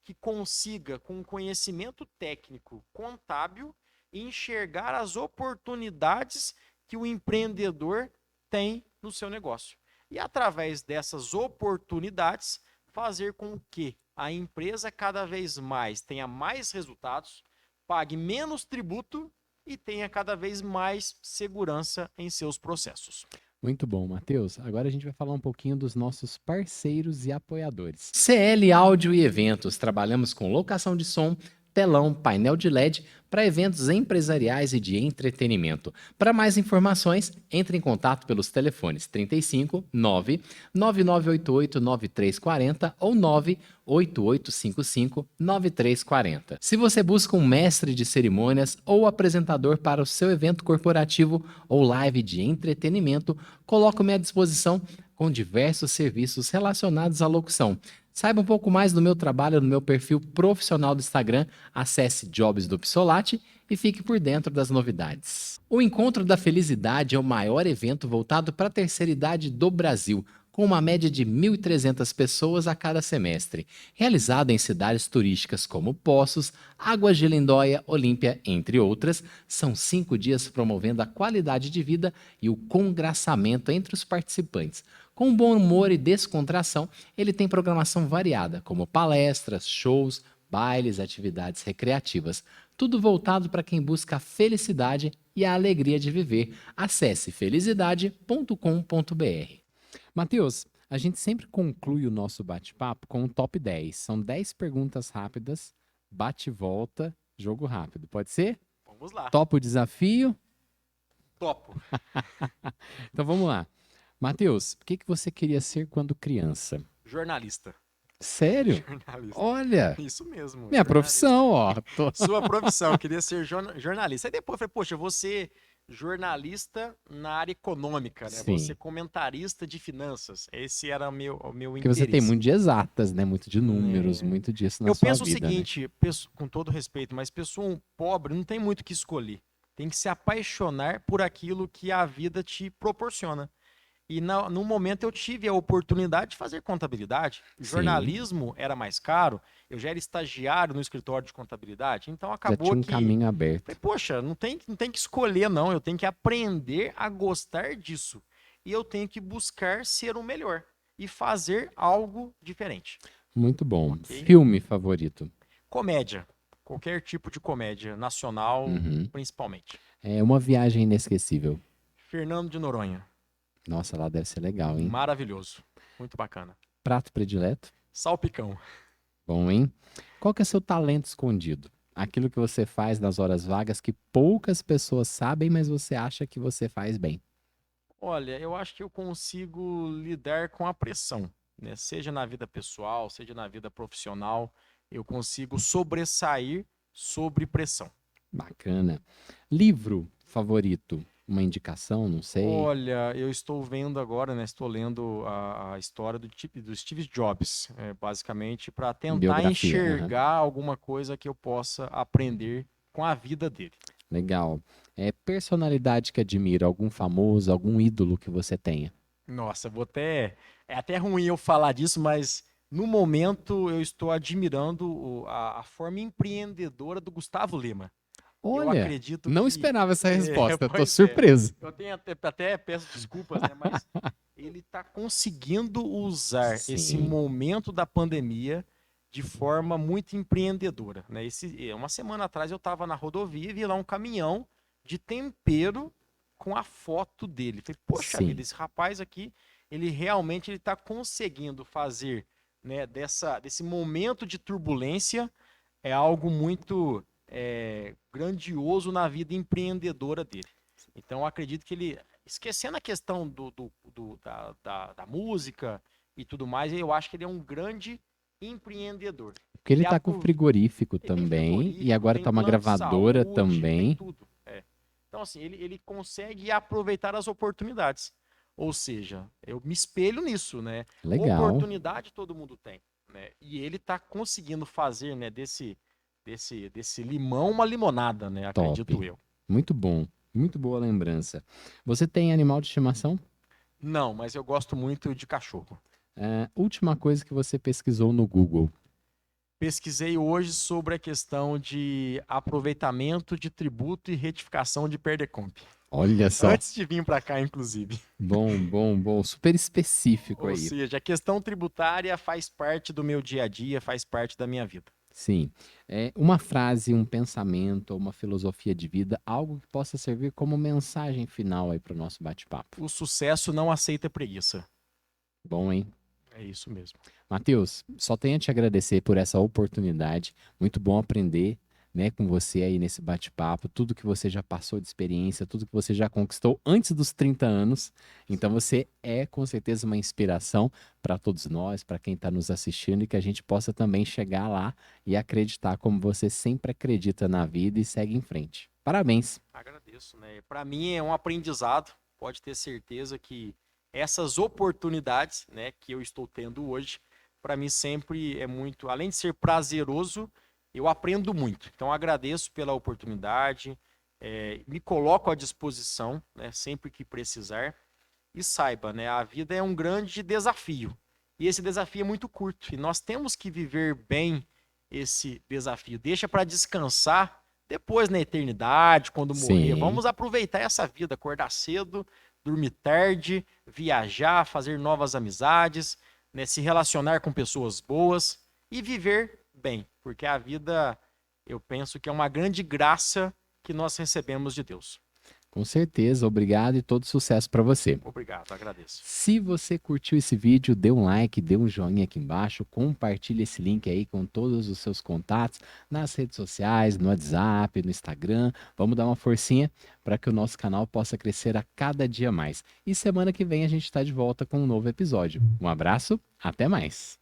que consiga, com conhecimento técnico contábil, enxergar as oportunidades que o empreendedor tem no seu negócio. E através dessas oportunidades, fazer com que a empresa cada vez mais tenha mais resultados, pague menos tributo e tenha cada vez mais segurança em seus processos. Muito bom, Matheus. Agora a gente vai falar um pouquinho dos nossos parceiros e apoiadores. CL Áudio e Eventos. Trabalhamos com locação de som, telão, painel de LED para eventos empresariais e de entretenimento. Para mais informações, entre em contato pelos telefones 35 9 9988 9340 ou 98855 9340. Se você busca um mestre de cerimônias ou apresentador para o seu evento corporativo ou live de entretenimento, coloco-me à disposição com diversos serviços relacionados à locução. Saiba um pouco mais do meu trabalho no meu perfil profissional do Instagram, acesse Jobs do Psolati e fique por dentro das novidades. O Encontro da Felicidade é o maior evento voltado para a terceira idade do Brasil, com uma média de 1.300 pessoas a cada semestre, realizado em cidades turísticas como Poços, Águas de Lindóia, Olímpia, entre outras. São 5 dias promovendo a qualidade de vida e o congraçamento entre os participantes. Com bom humor e descontração, ele tem programação variada, como palestras, shows, bailes, atividades recreativas. Tudo voltado para quem busca a felicidade e a alegria de viver. Acesse felicidade.com.br. Matheus, a gente sempre conclui o nosso bate-papo com um top 10. São 10 perguntas rápidas, bate e volta, jogo rápido. Pode ser? Vamos lá. Topa o desafio? Topo. Então vamos lá. Matheus, o que você queria ser quando criança? Jornalista. Sério? Jornalista. Olha, Isso mesmo. minha jornalista. profissão, ó. Sua profissão, eu queria ser jornalista. Aí depois eu falei, poxa, eu vou ser jornalista na área econômica, né? Vou Sim. ser comentarista de finanças. Esse era o meu Porque interesse. você tem muito de exatas, né? Muito de números, É. muito disso na Eu sua penso vida, o né? seguinte, com todo respeito, mas pessoa pobre não tem muito o que escolher. Tem que se apaixonar por aquilo que a vida te proporciona. E no momento eu tive a oportunidade de fazer contabilidade. Sim. Jornalismo era mais caro, eu já era estagiário no escritório de contabilidade, então Já acabou tinha um que... caminho aberto. Falei, poxa, não tem que escolher, não. Eu tenho que aprender a gostar disso. E eu tenho que buscar ser o melhor e fazer algo diferente. Muito bom. Ok. Filme favorito? Comédia. Qualquer tipo de comédia, nacional, Uhum. principalmente. É uma viagem inesquecível. Fernando de Noronha. Nossa, lá deve ser legal, hein? Maravilhoso. Muito bacana. Prato predileto? Salpicão. Bom, hein? Qual que é seu talento escondido? Aquilo que você faz nas horas vagas que poucas pessoas sabem, mas você acha que você faz bem. Olha, eu acho que eu consigo lidar com a pressão, né? Seja na vida pessoal, seja na vida profissional, eu consigo sobressair sobre pressão. Bacana. Livro favorito? Uma indicação, não sei. Olha, eu estou vendo agora, né? Estou lendo a história do Steve Jobs, basicamente para tentar Biografia. Aham. enxergar alguma coisa que eu possa aprender com a vida dele. Legal. Personalidade que admira? Algum famoso, algum ídolo que você tenha? Nossa, é até ruim eu falar disso, mas no momento eu estou admirando a forma empreendedora do Gustavo Lima. Eu Olha, acredito não que. esperava essa resposta. Tô Pois é. surpreso. Eu tenho até peço desculpas, né? Mas ele está conseguindo usar esse Sim, momento da pandemia de forma muito empreendedora, né? Uma semana atrás eu estava na rodovia e vi lá um caminhão de tempero com a foto dele. Falei, poxa vida, sim. esse rapaz aqui, ele realmente está conseguindo fazer, né, desse momento de turbulência algo muito grandioso na vida empreendedora dele. Então, eu acredito que ele, esquecendo a questão da música e tudo mais, eu acho que ele é um grande empreendedor. Porque ele Ele, tá com frigorífico ele tem também, e frigorífico, agora tem tá uma plano de gravadora saúde, tem também. tudo. Então, assim, ele consegue aproveitar as oportunidades. Ou seja, eu me espelho nisso, né? Legal, Oportunidade todo mundo tem, né? E ele está conseguindo fazer, né, desse limão uma limonada, né? Acredito top. eu. Muito bom, muito boa lembrança. Você tem animal de estimação? Não, mas eu gosto muito de cachorro. Última coisa que você pesquisou no Google. Pesquisei hoje sobre a questão de aproveitamento de tributo e retificação de PERDECOMP. Olha só. Antes de vir para cá, inclusive. Bom, bom, bom. Super específico Ou aí. seja, a questão tributária faz parte do meu dia a dia, faz parte da minha vida. Sim. Uma frase, um pensamento, uma filosofia de vida, algo que possa servir como mensagem final aí para o nosso bate-papo. O sucesso não aceita preguiça. Bom, hein? É isso mesmo. Matheus, só tenho a te agradecer por essa oportunidade. Muito bom aprender, né, com você aí nesse bate-papo, tudo que você já passou de experiência, tudo que você já conquistou antes dos 30 anos. Então você é com certeza uma inspiração para todos nós, para quem está nos assistindo e que a gente possa também chegar lá e acreditar como você sempre acredita na vida e segue em frente. Parabéns. Agradeço, né? Para mim é um aprendizado. Pode ter certeza que essas oportunidades, né, que eu estou tendo hoje, para mim sempre é muito, além de ser prazeroso, eu aprendo muito. Então agradeço pela oportunidade, me coloco à disposição, né, sempre que precisar. E saiba, né, a vida é um grande desafio. E esse desafio é muito curto. E nós temos que viver bem esse desafio. Deixa para descansar depois na eternidade, quando morrer. Sim, Vamos aproveitar essa vida, acordar cedo, dormir tarde, viajar, fazer novas amizades, né, se relacionar com pessoas boas e viver bem. Porque a vida, eu penso que é uma grande graça que nós recebemos de Deus. com certeza. Obrigado e todo sucesso para você. Obrigado, agradeço. Se você curtiu esse vídeo, dê um like, dê um joinha aqui embaixo, compartilhe esse link aí com todos os seus contatos nas redes sociais, no WhatsApp, no Instagram. Vamos dar uma forcinha para que o nosso canal possa crescer a cada dia mais. E semana que vem a gente está de volta com um novo episódio. Um abraço, até mais.